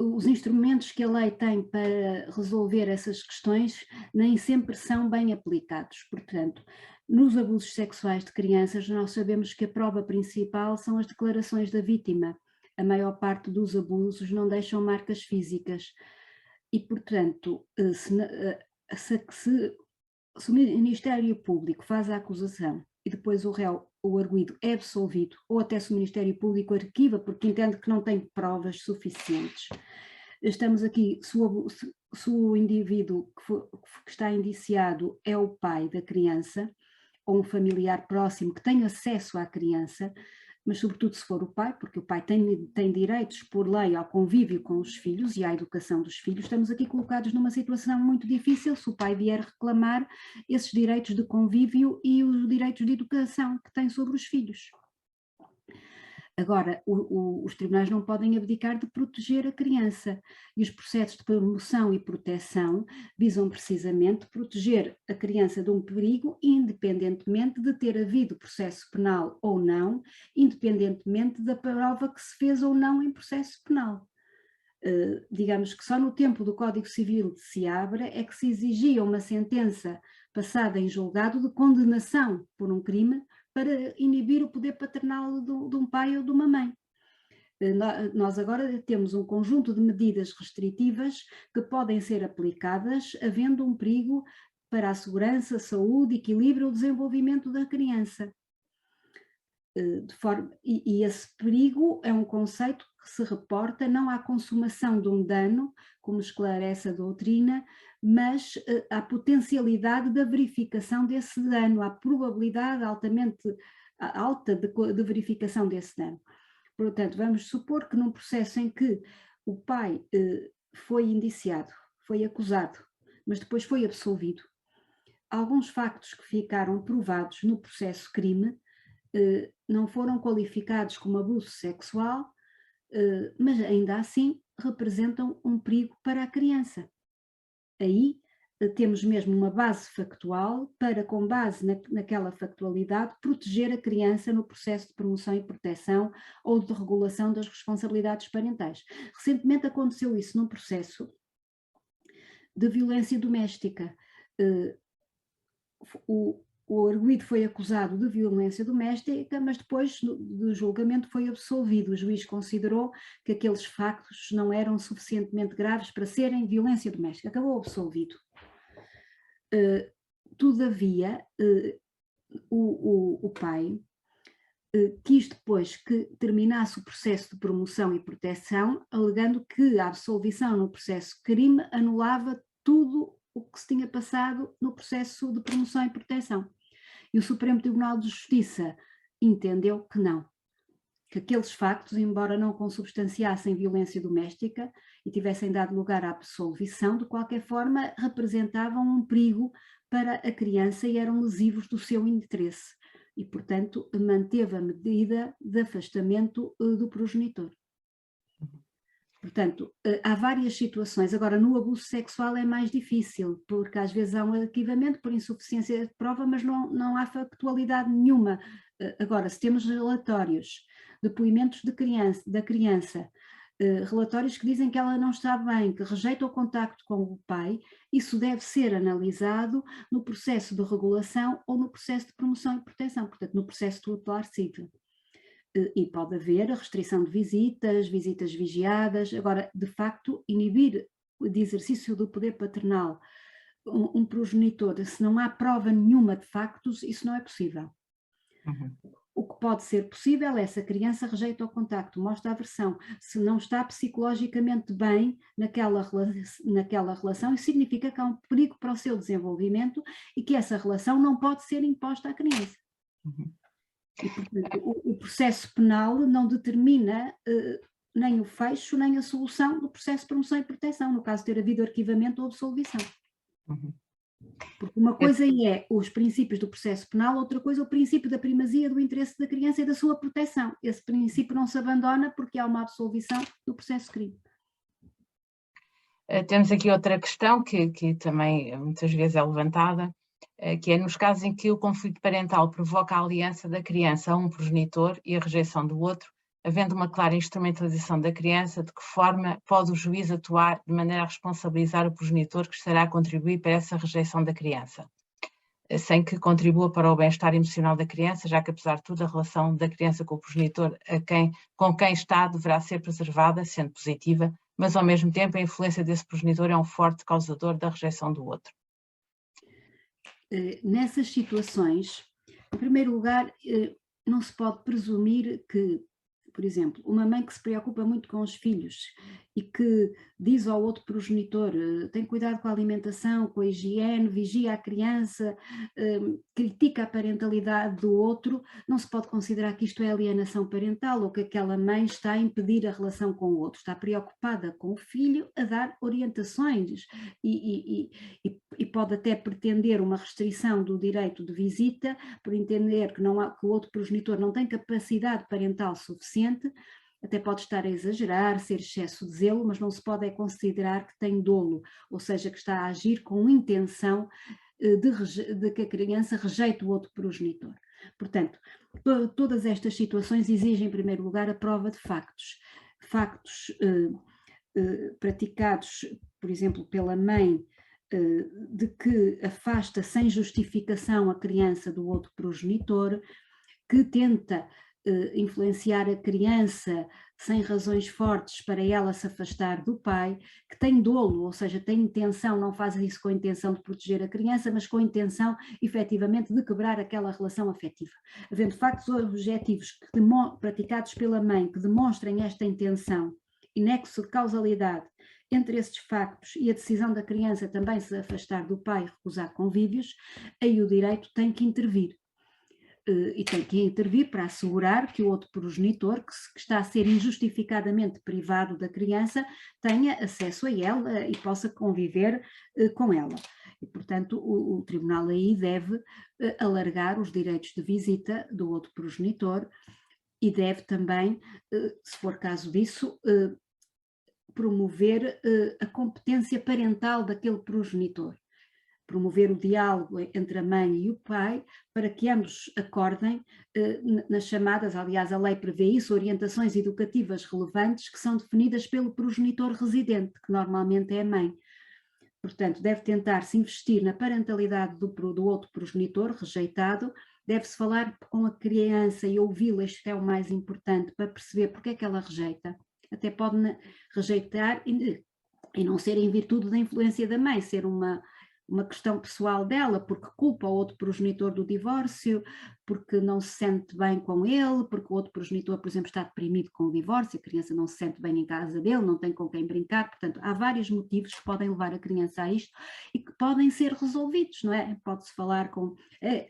Speaker 3: os instrumentos que a lei tem para resolver essas questões nem sempre são bem aplicados. Portanto, nos abusos sexuais de crianças, nós sabemos que a prova principal são as declarações da vítima. A maior parte dos abusos não deixam marcas físicas e, portanto, se o Ministério Público faz a acusação e depois o réu, o arguido, é absolvido, ou até se o Ministério Público arquiva porque entende que não tem provas suficientes, estamos aqui, se o indivíduo que está indiciado é o pai da criança, ou um familiar próximo que tem acesso à criança, mas sobretudo se for o pai, porque o pai tem direitos por lei ao convívio com os filhos e à educação dos filhos. Estamos aqui colocados numa situação muito difícil se o pai vier reclamar esses direitos de convívio e os direitos de educação que tem sobre os filhos. Agora, os tribunais não podem abdicar de proteger a criança, e os processos de promoção e proteção visam precisamente proteger a criança de um perigo, independentemente de ter havido processo penal ou não, independentemente da prova que se fez ou não em processo penal. Digamos que só no tempo do Código Civil de Seabra é que se exigia uma sentença passada em julgado de condenação por um crime para inibir o poder paternal de um pai ou de uma mãe. Nós agora temos um conjunto de medidas restritivas que podem ser aplicadas havendo um perigo para a segurança, saúde, equilíbrio ou desenvolvimento da criança. E esse perigo é um conceito que se reporta não à consumação de um dano, como esclarece a doutrina, mas à potencialidade da verificação desse dano, à probabilidade alta de verificação desse dano. Portanto, vamos supor que num processo em que o pai foi indiciado, foi acusado, mas depois foi absolvido, alguns factos que ficaram provados no processo crime não foram qualificados como abuso sexual, mas ainda assim representam um perigo para a criança. Aí temos mesmo uma base factual para, com base naquela factualidade, proteger a criança no processo de promoção e proteção ou de regulação das responsabilidades parentais. Recentemente aconteceu isso num processo de violência doméstica. O arguido foi acusado de violência doméstica, mas depois do julgamento foi absolvido. O juiz considerou que aqueles factos não eram suficientemente graves para serem violência doméstica. Acabou absolvido. Todavia, o pai quis depois que terminasse o processo de promoção e proteção, alegando que a absolvição no processo crime anulava tudo o que se tinha passado no processo de promoção e proteção. E o Supremo Tribunal de Justiça entendeu que não, que aqueles factos, embora não consubstanciassem violência doméstica e tivessem dado lugar à absolvição, de qualquer forma representavam um perigo para a criança e eram lesivos do seu interesse. E, portanto, manteve a medida de afastamento do progenitor. Portanto, há várias situações. Agora, no abuso sexual é mais difícil, porque às vezes há um arquivamento por insuficiência de prova, mas não há factualidade nenhuma. Agora, se temos relatórios, depoimentos da criança, relatórios que dizem que ela não está bem, que rejeita o contacto com o pai, isso deve ser analisado no processo de regulação ou no processo de promoção e proteção, portanto, no processo tutelar civil. E pode haver a restrição de visitas vigiadas. Agora, de facto, inibir o exercício do poder paternal um progenitor, se não há prova nenhuma de factos, isso não é possível.
Speaker 1: Uhum.
Speaker 3: O que pode ser possível é se a criança rejeita o contacto, mostra aversão, se não está psicologicamente bem naquela relação, isso significa que há um perigo para o seu desenvolvimento e que essa relação não pode ser imposta à criança.
Speaker 1: Uhum.
Speaker 3: E, portanto, o processo penal não determina nem o fecho, nem a solução do processo de promoção e proteção, no caso de ter havido arquivamento ou absolvição.
Speaker 1: Uhum.
Speaker 3: Porque uma coisa é os princípios do processo penal, outra coisa é o princípio da primazia do interesse da criança e da sua proteção. Esse princípio não se abandona porque há uma absolvição do processo crime.
Speaker 1: Temos aqui outra questão que também muitas vezes é levantada, que é nos casos em que o conflito parental provoca a aliança da criança a um progenitor e a rejeição do outro, havendo uma clara instrumentalização da criança, de que forma pode o juiz atuar de maneira a responsabilizar o progenitor que estará a contribuir para essa rejeição da criança, sem que contribua para o bem-estar emocional da criança, já que apesar de tudo a relação da criança com o progenitor com quem está deverá ser preservada, sendo positiva, mas ao mesmo tempo a influência desse progenitor é um forte causador da rejeição do outro.
Speaker 3: Nessas situações, em primeiro lugar, não se pode presumir que, por exemplo, uma mãe que se preocupa muito com os filhos e que diz ao outro progenitor, tem cuidado com a alimentação, com a higiene, vigia a criança, critica a parentalidade do outro, não se pode considerar que isto é alienação parental ou que aquela mãe está a impedir a relação com o outro, está preocupada com o filho a dar orientações e pode até pretender uma restrição do direito de visita por entender que o outro progenitor não tem capacidade parental suficiente. Até pode estar a exagerar, ser excesso de zelo, mas não se pode considerar que tem dolo, ou seja, que está a agir com intenção de que a criança rejeite o outro progenitor. Portanto, todas estas situações exigem, em primeiro lugar, a prova de factos. Factos praticados, por exemplo, pela mãe, de que afasta sem justificação a criança do outro progenitor, que tenta influenciar a criança sem razões fortes para ela se afastar do pai, que tem dolo, ou seja, tem intenção, não faz isso com a intenção de proteger a criança, mas com a intenção, efetivamente, de quebrar aquela relação afetiva. Havendo factos objetivos praticados pela mãe que demonstrem esta intenção e nexo de causalidade entre esses factos e a decisão da criança também se afastar do pai e recusar convívios, aí o direito tem que intervir. E tem que intervir para assegurar que o outro progenitor, que está a ser injustificadamente privado da criança, tenha acesso a ela e possa conviver com ela. E, portanto, o tribunal aí deve alargar os direitos de visita do outro progenitor e deve também, se for caso disso, promover a competência parental daquele progenitor. Promover o diálogo entre a mãe e o pai para que ambos acordem nas chamadas, aliás a lei prevê isso, orientações educativas relevantes que são definidas pelo progenitor residente, que normalmente é a mãe. Portanto, deve tentar-se investir na parentalidade do outro progenitor rejeitado, deve-se falar com a criança e ouvi-la, isto é o mais importante, para perceber porque é que ela rejeita. Até pode rejeitar e não ser em virtude da influência da mãe, ser uma questão pessoal dela, porque culpa o outro progenitor do divórcio, porque não se sente bem com ele, porque o outro progenitor, por exemplo, está deprimido com o divórcio, a criança não se sente bem em casa dele, não tem com quem brincar, portanto, há vários motivos que podem levar a criança a isto e que podem ser resolvidos, não é? Pode-se falar com...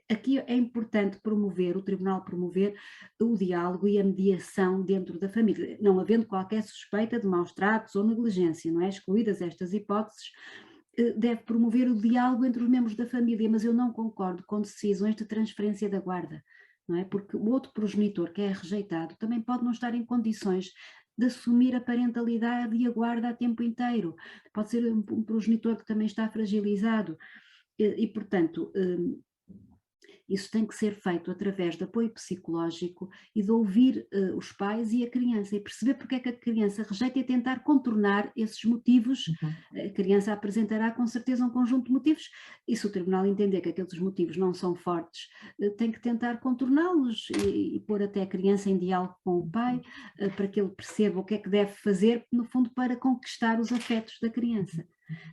Speaker 3: Aqui é importante promover, o tribunal promover o diálogo e a mediação dentro da família, não havendo qualquer suspeita de maus tratos ou negligência, não é? Excluídas estas hipóteses, deve promover o diálogo entre os membros da família, mas eu não concordo com decisões de transferência da guarda, não é? Porque o outro progenitor que é rejeitado também pode não estar em condições de assumir a parentalidade e a guarda a tempo inteiro, pode ser um progenitor que também está fragilizado e portanto, isso tem que ser feito através de apoio psicológico e de ouvir os pais e a criança e perceber porque é que a criança rejeita e tentar contornar esses motivos. A criança apresentará com certeza um conjunto de motivos e se o tribunal entender que aqueles motivos não são fortes, tem que tentar contorná-los e pôr até a criança em diálogo com o pai para que ele perceba o que é que deve fazer, no fundo, para conquistar os afetos da criança.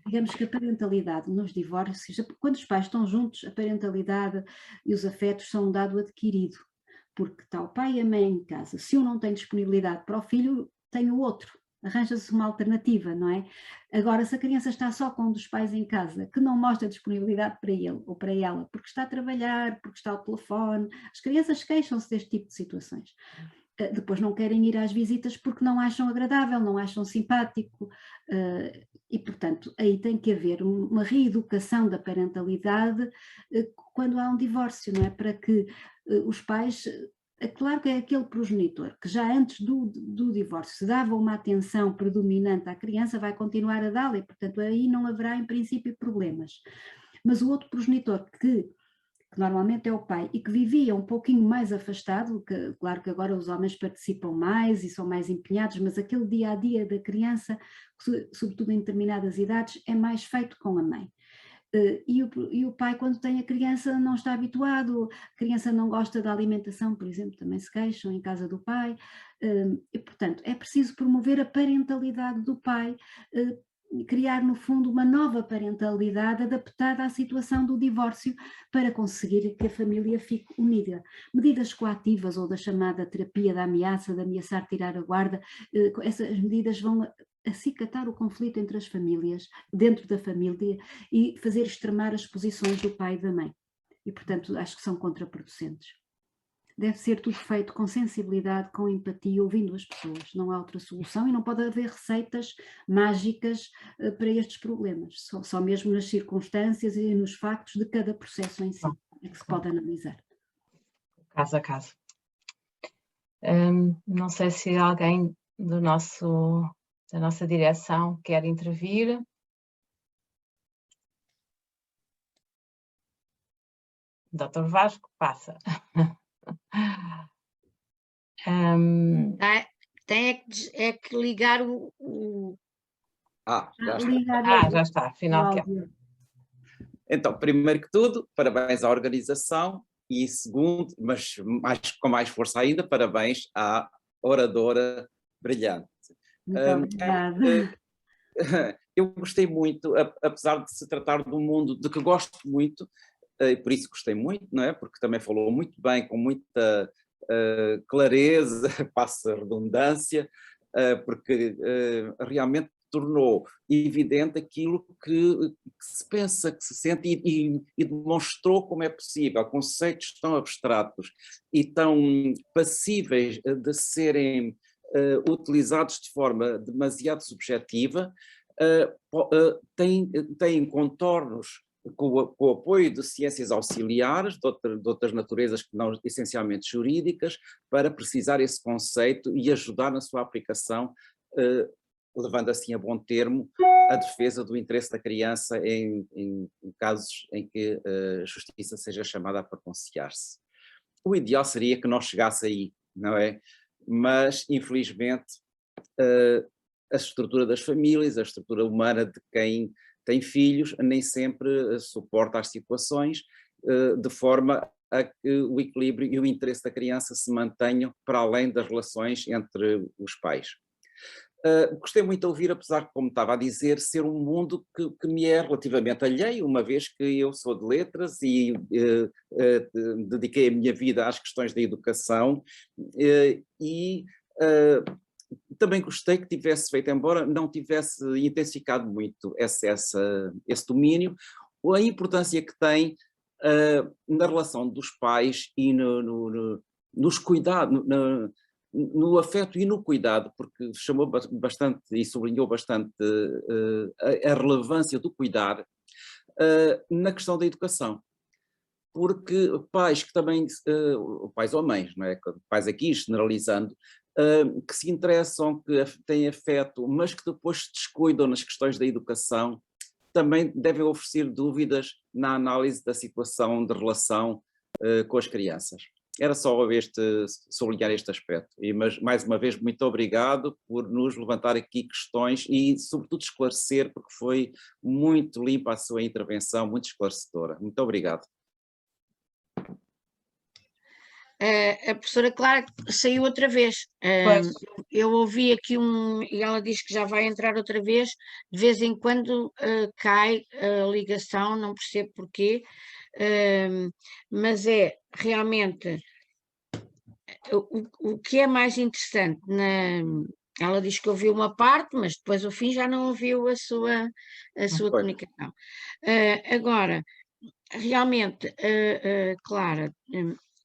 Speaker 3: Digamos que a parentalidade nos divórcios, quando os pais estão juntos, a parentalidade e os afetos são um dado adquirido, porque está o pai e a mãe em casa. Se um não tem disponibilidade para o filho, tem o outro, arranja-se uma alternativa, não é? Agora, se a criança está só com um dos pais em casa, que não mostra disponibilidade para ele ou para ela, porque está a trabalhar, porque está ao telefone, as crianças queixam-se deste tipo de situações. Depois não querem ir às visitas porque não acham agradável, não acham simpático e, portanto, aí tem que haver uma reeducação da parentalidade quando há um divórcio, não é? Para que os pais, claro que é aquele progenitor que já antes do divórcio se dava uma atenção predominante à criança, vai continuar a dá-la e, portanto, aí não haverá em princípio problemas. Mas o outro progenitor que normalmente é o pai, e que vivia um pouquinho mais afastado, que, claro que agora os homens participam mais e são mais empenhados, mas aquele dia a dia da criança, sobretudo em determinadas idades, é mais feito com a mãe. E o pai, quando tem a criança, não está habituado, a criança não gosta da alimentação, por exemplo, também se queixam em casa do pai, e portanto é preciso promover a parentalidade do pai, criar no fundo uma nova parentalidade adaptada à situação do divórcio para conseguir que a família fique unida. Medidas coativas ou da chamada terapia da ameaça, de ameaçar tirar a guarda, essas medidas vão acicatar o conflito entre as famílias, dentro da família, e fazer extremar as posições do pai e da mãe. E, portanto, acho que são contraproducentes. Deve ser tudo feito com sensibilidade, com empatia, ouvindo as pessoas. Não há outra solução e não pode haver receitas mágicas para estes problemas. Só mesmo nas circunstâncias e nos factos de cada processo em si é que se pode analisar.
Speaker 1: Caso a caso. Não sei se alguém da nossa direção quer intervir. Dr. Vasco, passa.
Speaker 2: Tem que ligar o...
Speaker 1: Já está, afinal que é.
Speaker 4: Então, primeiro que tudo, parabéns à organização e segundo, mas com mais força ainda, parabéns à oradora brilhante.
Speaker 3: Muito obrigada.
Speaker 4: Eu gostei muito, apesar de se tratar de um mundo de que gosto muito, e por isso gostei muito, não é? Porque também falou muito bem, com muita clareza, passa a redundância, porque realmente tornou evidente aquilo que se pensa, que se sente e demonstrou como é possível, conceitos tão abstratos e tão passíveis de serem utilizados de forma demasiado subjetiva, têm contornos com o apoio de ciências auxiliares, de outras naturezas que não essencialmente jurídicas, para precisar esse conceito e ajudar na sua aplicação, levando assim a bom termo a defesa do interesse da criança em casos em que a justiça seja chamada a pronunciar-se. O ideal seria que não chegasse aí, não é? Mas, infelizmente, a estrutura das famílias, a estrutura humana de quem tem filhos, nem sempre suporta as situações de forma a que o equilíbrio e o interesse da criança se mantenham para além das relações entre os pais. Gostei muito de ouvir, apesar de, como estava a dizer, ser um mundo que me é relativamente alheio, uma vez que eu sou de letras e dediquei a minha vida às questões da educação e também gostei que tivesse feito, embora não tivesse intensificado muito esse domínio, a importância que tem na relação dos pais e nos cuidados, no afeto e no cuidado, porque chamou bastante e sublinhou bastante a relevância do cuidar na questão da educação. Porque pais que também, pais ou mães, não é? Pais aqui generalizando, que se interessam, que têm afeto, mas que depois se descuidam nas questões da educação, também devem oferecer dúvidas na análise da situação de relação com as crianças. Era só sublinhar este aspecto, mas mais uma vez muito obrigado por nos levantar aqui questões e sobretudo esclarecer, porque foi muito limpa a sua intervenção, muito esclarecedora. Muito obrigado.
Speaker 2: A professora Clara saiu outra vez. Eu ouvi aqui e ela diz que já vai entrar outra vez. De vez em quando cai a ligação, não percebo porquê, mas é realmente o que é mais interessante. Ela diz que ouviu uma parte, mas depois ao fim já não ouviu a sua comunicação. Agora, realmente, Clara,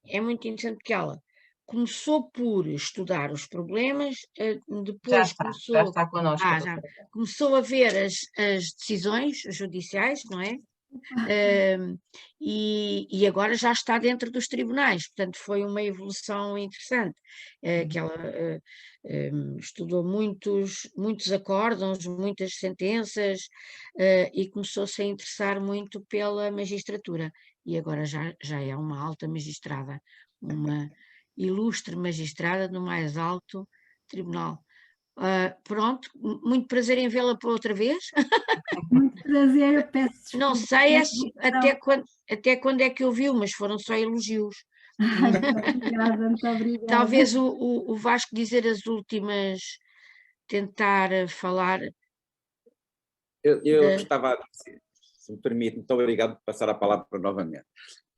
Speaker 2: é muito interessante porque ela começou por estudar os problemas, depois
Speaker 1: já está connosco.
Speaker 2: Começou a ver as decisões judiciais, não é? E agora já está dentro dos tribunais, portanto foi uma evolução interessante, que ela estudou muitos acórdãos, muitas sentenças, e começou-se a interessar muito pela magistratura, e agora já é uma alta magistrada, uma ilustre magistrada no mais alto tribunal. Pronto, muito prazer em vê-la por outra vez.
Speaker 3: Muito prazer, peço desculpa.
Speaker 2: Não sei até quando é que ouviu, mas foram só elogios.
Speaker 3: Muito obrigada.
Speaker 2: Talvez o Vasco dizer as últimas, tentar falar.
Speaker 4: Eu estava, se me permite, muito obrigado por passar a palavra novamente.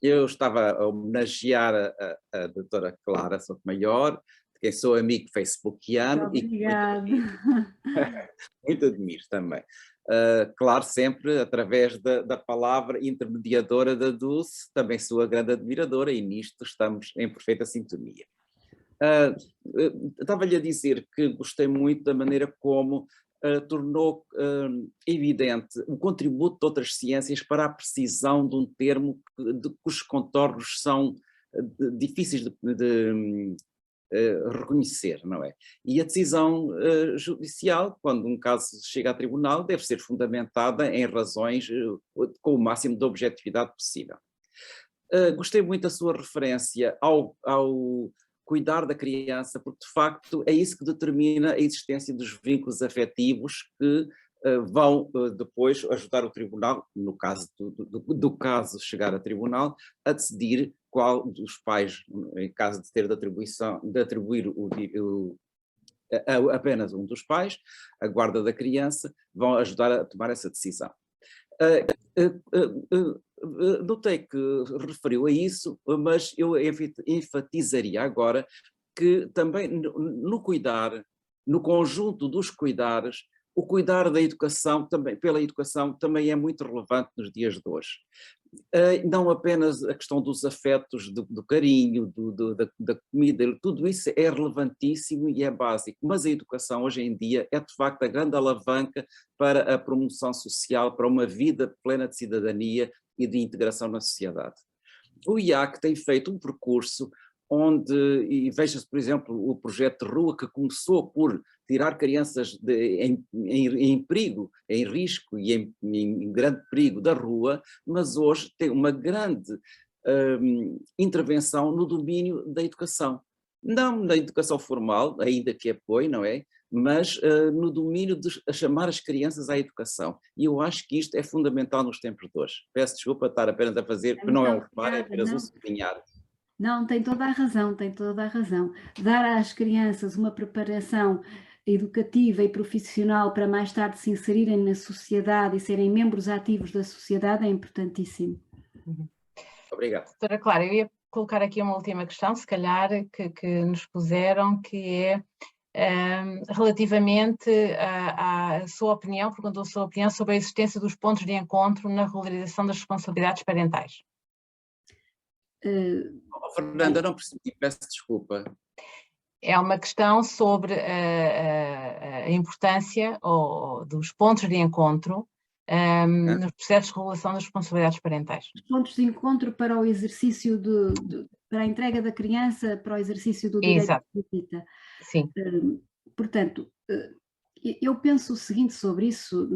Speaker 4: Eu estava a homenagear a doutora Clara Sotomayor, de quem sou amigo facebookiano e que
Speaker 3: Obrigada.
Speaker 4: muito admiro também. Claro, sempre através da palavra intermediadora da Dulce, também sou a grande admiradora e nisto estamos em perfeita sintonia. Estava-lhe a dizer que gostei muito da maneira como tornou evidente o contributo de outras ciências para a precisão de um termo cujos contornos são difíceis de reconhecer, não é? E a decisão judicial, quando um caso chega a tribunal, deve ser fundamentada em razões com o máximo de objetividade possível. Gostei muito da sua referência ao cuidar da criança, porque de facto é isso que determina a existência dos vínculos afetivos que vão depois ajudar o tribunal, no caso do caso chegar a tribunal, a decidir qual dos pais, em caso de ter de atribuir apenas um dos pais, a guarda da criança, vão ajudar a tomar essa decisão. Notei que referiu a isso, mas eu enfatizaria agora que também no cuidar, no conjunto dos cuidares, o cuidar da educação, também, pela educação, também é muito relevante nos dias de hoje. Não apenas a questão dos afetos, do carinho, da comida, tudo isso é relevantíssimo e é básico, mas a educação hoje em dia é de facto a grande alavanca para a promoção social, para uma vida plena de cidadania e de integração na sociedade. O IAC tem feito um percurso onde, e veja-se por exemplo o projeto de rua que começou por tirar crianças em perigo, em risco e em grande perigo da rua, mas hoje tem uma grande intervenção no domínio da educação. Não na educação formal, ainda que apoie, não é? Mas no domínio de chamar as crianças à educação. E eu acho que isto é fundamental nos tempos de hoje. Peço desculpa estar apenas a fazer, porque não é um reparo, é apenas um sublinhar.
Speaker 3: Não, tem toda a razão, tem toda a razão. Dar às crianças uma preparação educativa e profissional para mais tarde se inserirem na sociedade e serem membros ativos da sociedade é importantíssimo.
Speaker 4: Obrigado.
Speaker 1: Doutora Clara, eu ia colocar aqui uma última questão, se calhar, que nos puseram, que é relativamente à sua opinião, perguntou a sua opinião sobre a existência dos pontos de encontro na regularização das responsabilidades parentais.
Speaker 4: Fernanda, não percebi, peço desculpa.
Speaker 1: É uma questão sobre a importância dos pontos de encontro nos processos de regulação das responsabilidades parentais.
Speaker 3: Os pontos de encontro para o exercício para a entrega da criança, para o exercício do direito de visita.
Speaker 1: Sim.
Speaker 3: Portanto, eu penso o seguinte sobre isso.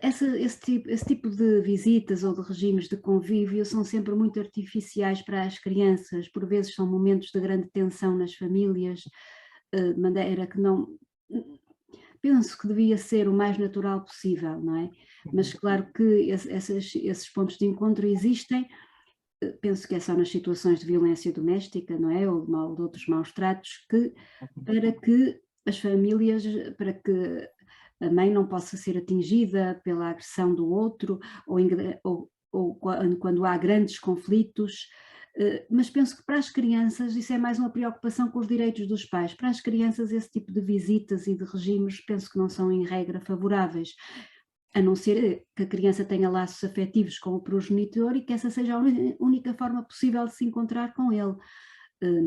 Speaker 3: Esse tipo de visitas ou de regimes de convívio são sempre muito artificiais para as crianças, por vezes são momentos de grande tensão nas famílias, de maneira que não... Penso que devia ser o mais natural possível, não é? Mas claro que esses pontos de encontro existem, penso que é só nas situações de violência doméstica, não é? Ou de outros maus tratos, para que as famílias, para que a mãe não possa ser atingida pela agressão do outro, ou quando há grandes conflitos, mas penso que para as crianças isso é mais uma preocupação com os direitos dos pais. Para as crianças esse tipo de visitas e de regimes penso que não são em regra favoráveis, a não ser que a criança tenha laços afetivos com o progenitor e que essa seja a única forma possível de se encontrar com ele.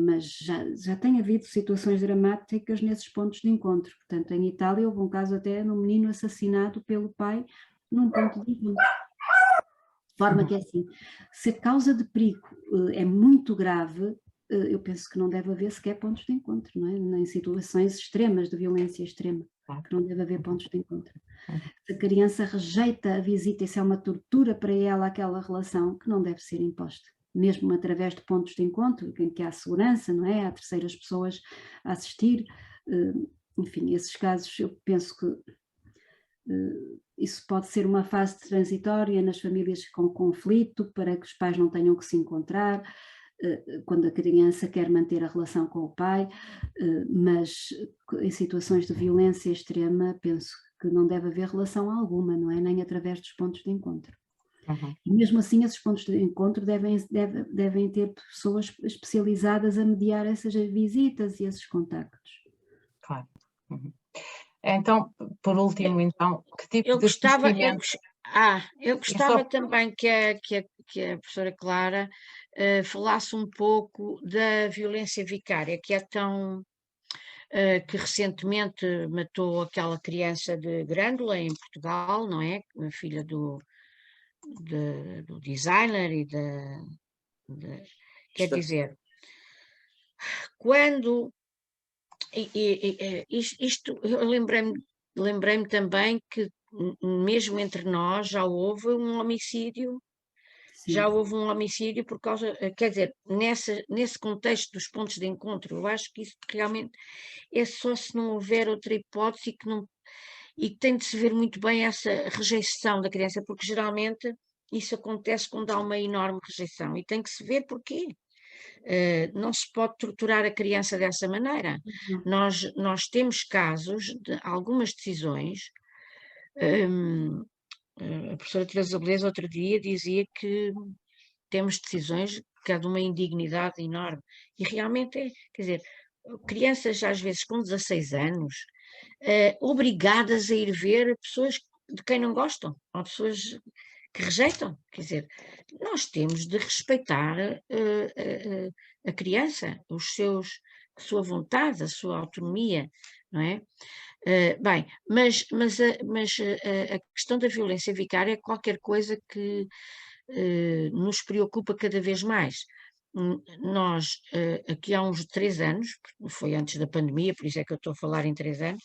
Speaker 3: Mas já tem havido situações dramáticas nesses pontos de encontro. Portanto, em Itália houve um caso até de um menino assassinado pelo pai num ponto de encontro. De forma que é assim, se a causa de perigo é muito grave, eu penso que não deve haver sequer pontos de encontro, não é? Em situações extremas, de violência extrema, que não deve haver pontos de encontro. Se a criança rejeita a visita e se é uma tortura para ela aquela relação, que não deve ser imposta. Mesmo através de pontos de encontro, em que há segurança, não é? Há terceiras pessoas a assistir, enfim, esses casos eu penso que isso pode ser uma fase transitória nas famílias com conflito, para que os pais não tenham que se encontrar, quando a criança quer manter a relação com o pai, mas em situações de violência extrema penso que não deve haver relação alguma, não é? Nem através dos pontos de encontro. E mesmo assim esses pontos de encontro devem ter pessoas especializadas a mediar essas visitas e esses contactos.
Speaker 1: Claro. Então, por último, então, que tipo
Speaker 2: Eu
Speaker 1: de
Speaker 2: gostava,
Speaker 1: procedimento?
Speaker 2: eu gostava também que a professora Clara falasse um pouco da violência vicária, que é tão... que recentemente matou aquela criança de Grândola, em Portugal, não é? A filha do designer quer dizer, quando... isto, eu lembrei-me também que mesmo entre nós já houve um homicídio.
Speaker 3: Sim.
Speaker 2: Já houve um homicídio por causa, quer dizer, nesse contexto dos pontos de encontro, eu acho que isso realmente é só se não houver outra hipótese e que tem de se ver muito bem essa rejeição da criança, porque geralmente isso acontece quando há uma enorme rejeição e tem que se ver porquê. Não se pode torturar a criança dessa maneira. Nós temos casos de algumas decisões. A professora Teresa Beleza outro dia dizia que temos decisões que há de uma indignidade enorme. E realmente é, quer dizer, crianças às vezes com 16 anos, obrigadas a ir ver pessoas de quem não gostam, ou pessoas que rejeitam. Quer dizer, nós temos de respeitar a criança, a sua vontade, a sua autonomia, não é? Bem, mas a questão da violência vicária é qualquer coisa que nos preocupa cada vez mais. Nós, aqui há uns 3 anos, foi antes da pandemia, por isso é que eu estou a falar em 3 anos,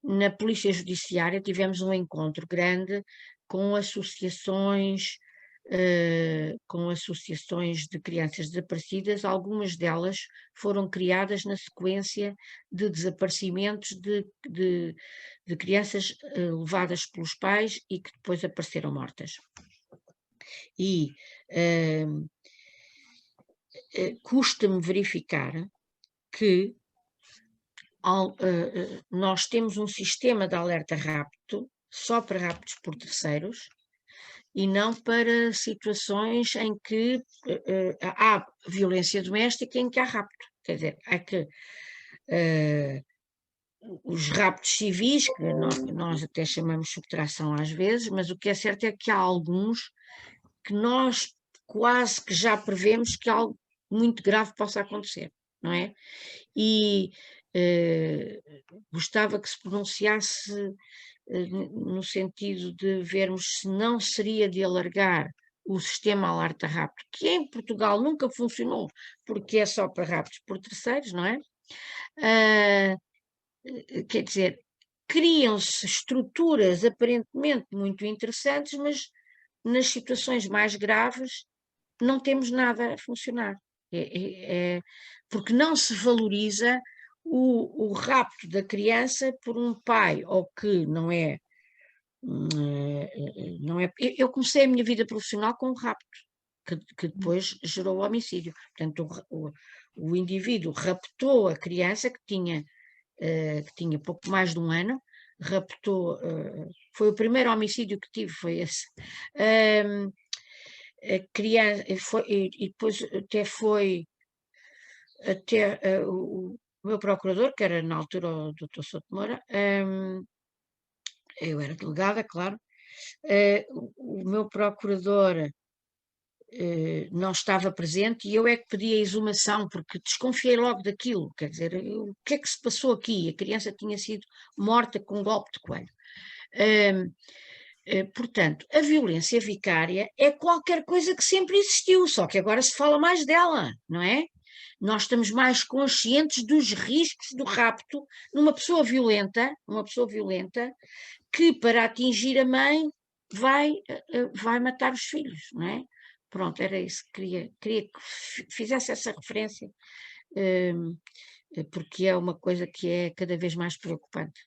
Speaker 2: na Polícia Judiciária tivemos um encontro grande com associações de crianças desaparecidas. Algumas delas foram criadas na sequência de desaparecimentos de crianças levadas pelos pais e que depois apareceram mortas. E custa-me verificar que nós temos um sistema de alerta rapto só para raptos por terceiros e não para situações em que há violência doméstica em que há rapto. Quer dizer, há que os raptos civis, que nós até chamamos de subtração às vezes, mas o que é certo é que há alguns que nós quase que já prevemos que algo muito grave possa acontecer, não é? E gostava que se pronunciasse no sentido de vermos se não seria de alargar o sistema alerta rapto, que em Portugal nunca funcionou, porque é só para raptos por terceiros, não é? Quer dizer, criam-se estruturas aparentemente muito interessantes, mas nas situações mais graves não temos nada a funcionar. Porque não se valoriza o rapto da criança por um pai, ou que não é. Eu comecei a minha vida profissional com um rapto, que depois gerou o homicídio. Portanto, o indivíduo raptou a criança que tinha pouco mais de 1 ano, raptou, foi o primeiro homicídio que tive, foi esse. A criança, e depois o meu procurador, que era na altura o Dr. Souto Moura, eu era delegada, claro, o meu procurador não estava presente e eu é que pedi a exumação, porque desconfiei logo daquilo, quer dizer, o que é que se passou aqui? A criança tinha sido morta com um golpe de coelho. Portanto, a violência vicária é qualquer coisa que sempre existiu, só que agora se fala mais dela, não é? Nós estamos mais conscientes dos riscos do rapto numa pessoa violenta, que para atingir a mãe vai matar os filhos, não é? Pronto, era isso que queria que fizesse essa referência, porque é uma coisa que é cada vez mais preocupante.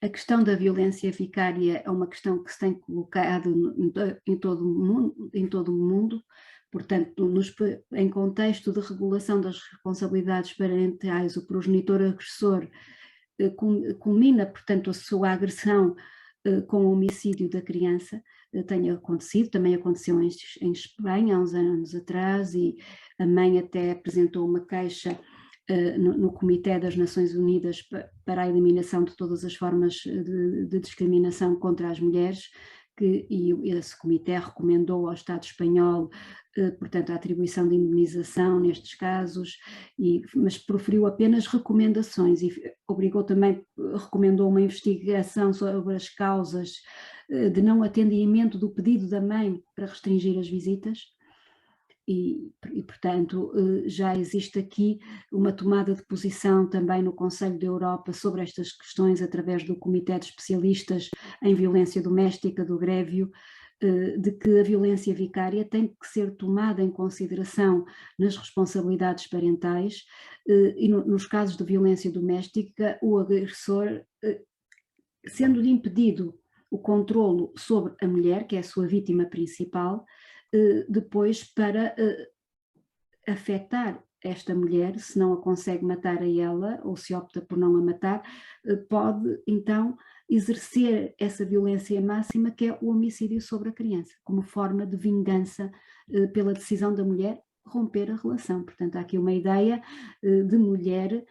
Speaker 3: A questão da violência vicária é uma questão que se tem colocado em todo o mundo, portanto, em contexto de regulação das responsabilidades parentais, o progenitor agressor culmina, portanto, a sua agressão com o homicídio da criança, tenha acontecido, também aconteceu em Espanha há uns anos atrás, e a mãe até apresentou uma queixa no Comitê das Nações Unidas para a eliminação de todas as formas de discriminação contra as mulheres, e esse comitê recomendou ao Estado espanhol, portanto, a atribuição de indemnização nestes casos, mas proferiu apenas recomendações e recomendou uma investigação sobre as causas de não atendimento do pedido da mãe para restringir as visitas. E, portanto, já existe aqui uma tomada de posição também no Conselho da Europa sobre estas questões, através do Comitê de Especialistas em Violência Doméstica do Grevio, de que a violência vicária tem que ser tomada em consideração nas responsabilidades parentais, e nos casos de violência doméstica, o agressor, sendo-lhe impedido o controlo sobre a mulher, que é a sua vítima principal, depois, para afetar esta mulher, se não a consegue matar a ela, ou se opta por não a matar, pode então exercer essa violência máxima, que é o homicídio sobre a criança, como forma de vingança pela decisão da mulher romper a relação. Portanto, há aqui uma ideia de mulher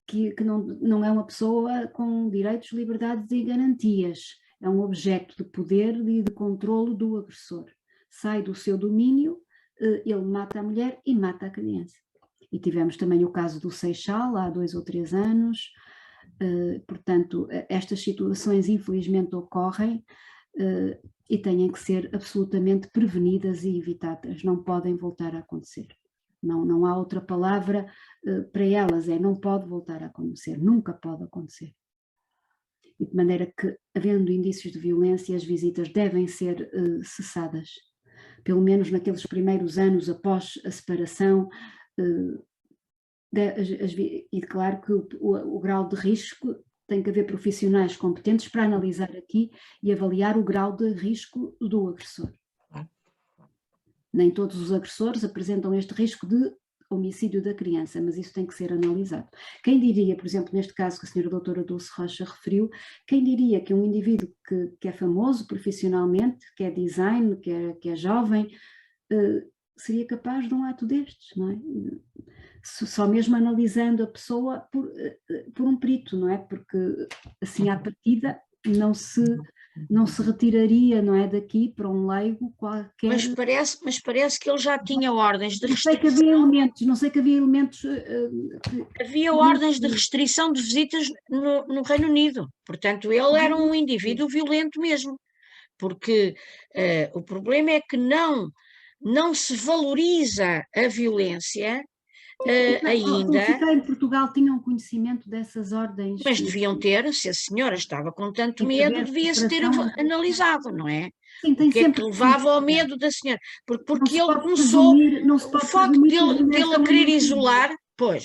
Speaker 3: que não é uma pessoa com direitos, liberdades e garantias, é um objeto de poder e de controlo do agressor. Sai do seu domínio, ele mata a mulher e mata a criança. E tivemos também o caso do Seixal, há 2 ou 3 anos, portanto, estas situações infelizmente ocorrem e têm que ser absolutamente prevenidas e evitadas, não podem voltar a acontecer. Não há outra palavra para elas, não pode voltar a acontecer, nunca pode acontecer. E de maneira que, havendo indícios de violência, as visitas devem ser cessadas, pelo menos naqueles primeiros anos após a separação, e claro que o grau de risco, tem que haver profissionais competentes para analisar aqui e avaliar o grau de risco do agressor. Nem todos os agressores apresentam este risco de homicídio da criança, mas isso tem que ser analisado. Quem diria, por exemplo, neste caso que a senhora doutora Dulce Rocha referiu, quem diria que um indivíduo que é famoso profissionalmente, que é design, que é jovem, seria capaz de um ato destes, não é? Só mesmo analisando a pessoa por um perito, não é? Porque assim à partida não se retiraria, não é, daqui para um leigo qualquer.
Speaker 2: Mas parece que ele já tinha ordens de restrição.
Speaker 3: Não sei que havia elementos.
Speaker 2: Havia ordens de restrição de visitas no Reino Unido. Portanto, ele era um indivíduo violento mesmo. Porque o problema é que não se valoriza a violência ainda.
Speaker 3: Se cá em Portugal tinham conhecimento dessas ordens.
Speaker 2: Mas deviam ter, se a senhora estava com tanto medo, devia-se ter analisado, não é?
Speaker 3: Sim,
Speaker 2: o que é que levava ao medo da senhora? Porque ele começou, o facto dele a querer isolar,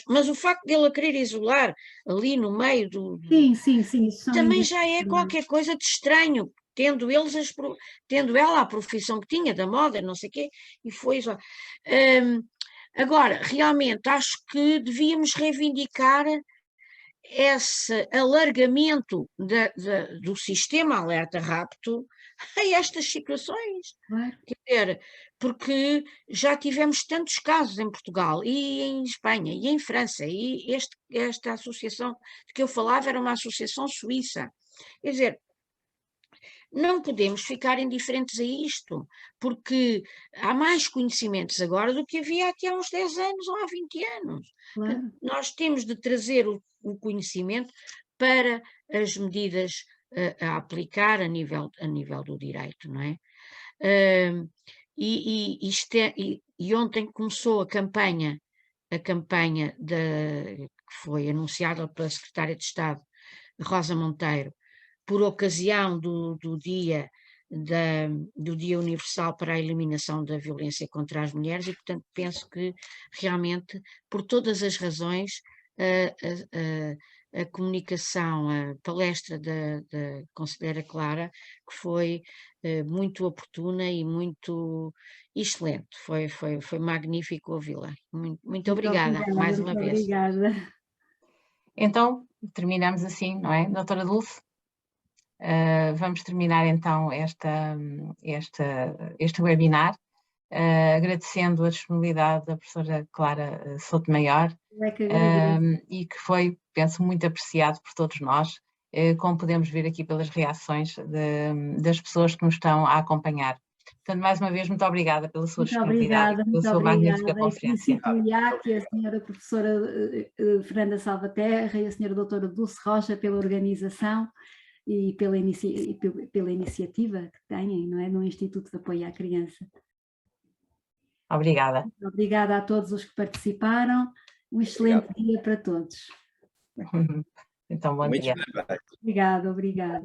Speaker 2: mas o facto dele a querer isolar ali no meio do...
Speaker 3: Sim, isso
Speaker 2: também já é qualquer coisa de estranho, tendo ela a profissão que tinha, da moda, não sei o quê, e foi só... Agora, realmente, acho que devíamos reivindicar esse alargamento do sistema alerta-rapto a estas situações. Quer dizer, porque já tivemos tantos casos em Portugal e em Espanha e em França, e esta associação de que eu falava era uma associação suíça. Quer dizer, não podemos ficar indiferentes a isto, porque há mais conhecimentos agora do que havia aqui há uns 10 anos ou há 20 anos.
Speaker 3: Claro.
Speaker 2: Nós temos de trazer o conhecimento para as medidas a aplicar a nível do direito, não é? E ontem começou a campanha que foi anunciada pela Secretária de Estado, Rosa Monteiro, por ocasião do Dia Universal para a Eliminação da Violência contra as Mulheres, e portanto penso que realmente, por todas as razões, a comunicação, a palestra da conselheira Clara, que foi muito oportuna e muito excelente, foi magnífico ouvi-la. Muito obrigada mais uma vez.
Speaker 3: Obrigada.
Speaker 1: Então, terminamos assim, não é, doutora Dulce? Vamos terminar então este webinar, agradecendo a disponibilidade da professora Clara Sotomayor, e que foi, penso, muito apreciado por todos nós, como podemos ver aqui pelas reações das pessoas que nos estão a acompanhar. Portanto, mais uma vez, muito obrigada pela sua disponibilidade e pela sua magnífica conferência.
Speaker 3: Felicito o IAC, a senhora professora Fernanda Salvaterra e a senhora doutora Dulce Rocha pela organização e pela iniciativa que têm, não é, no Instituto de Apoio à Criança.
Speaker 1: Obrigada.
Speaker 3: Obrigada a todos os que participaram. Um excelente dia para todos.
Speaker 1: Então, bom dia.
Speaker 3: Obrigada.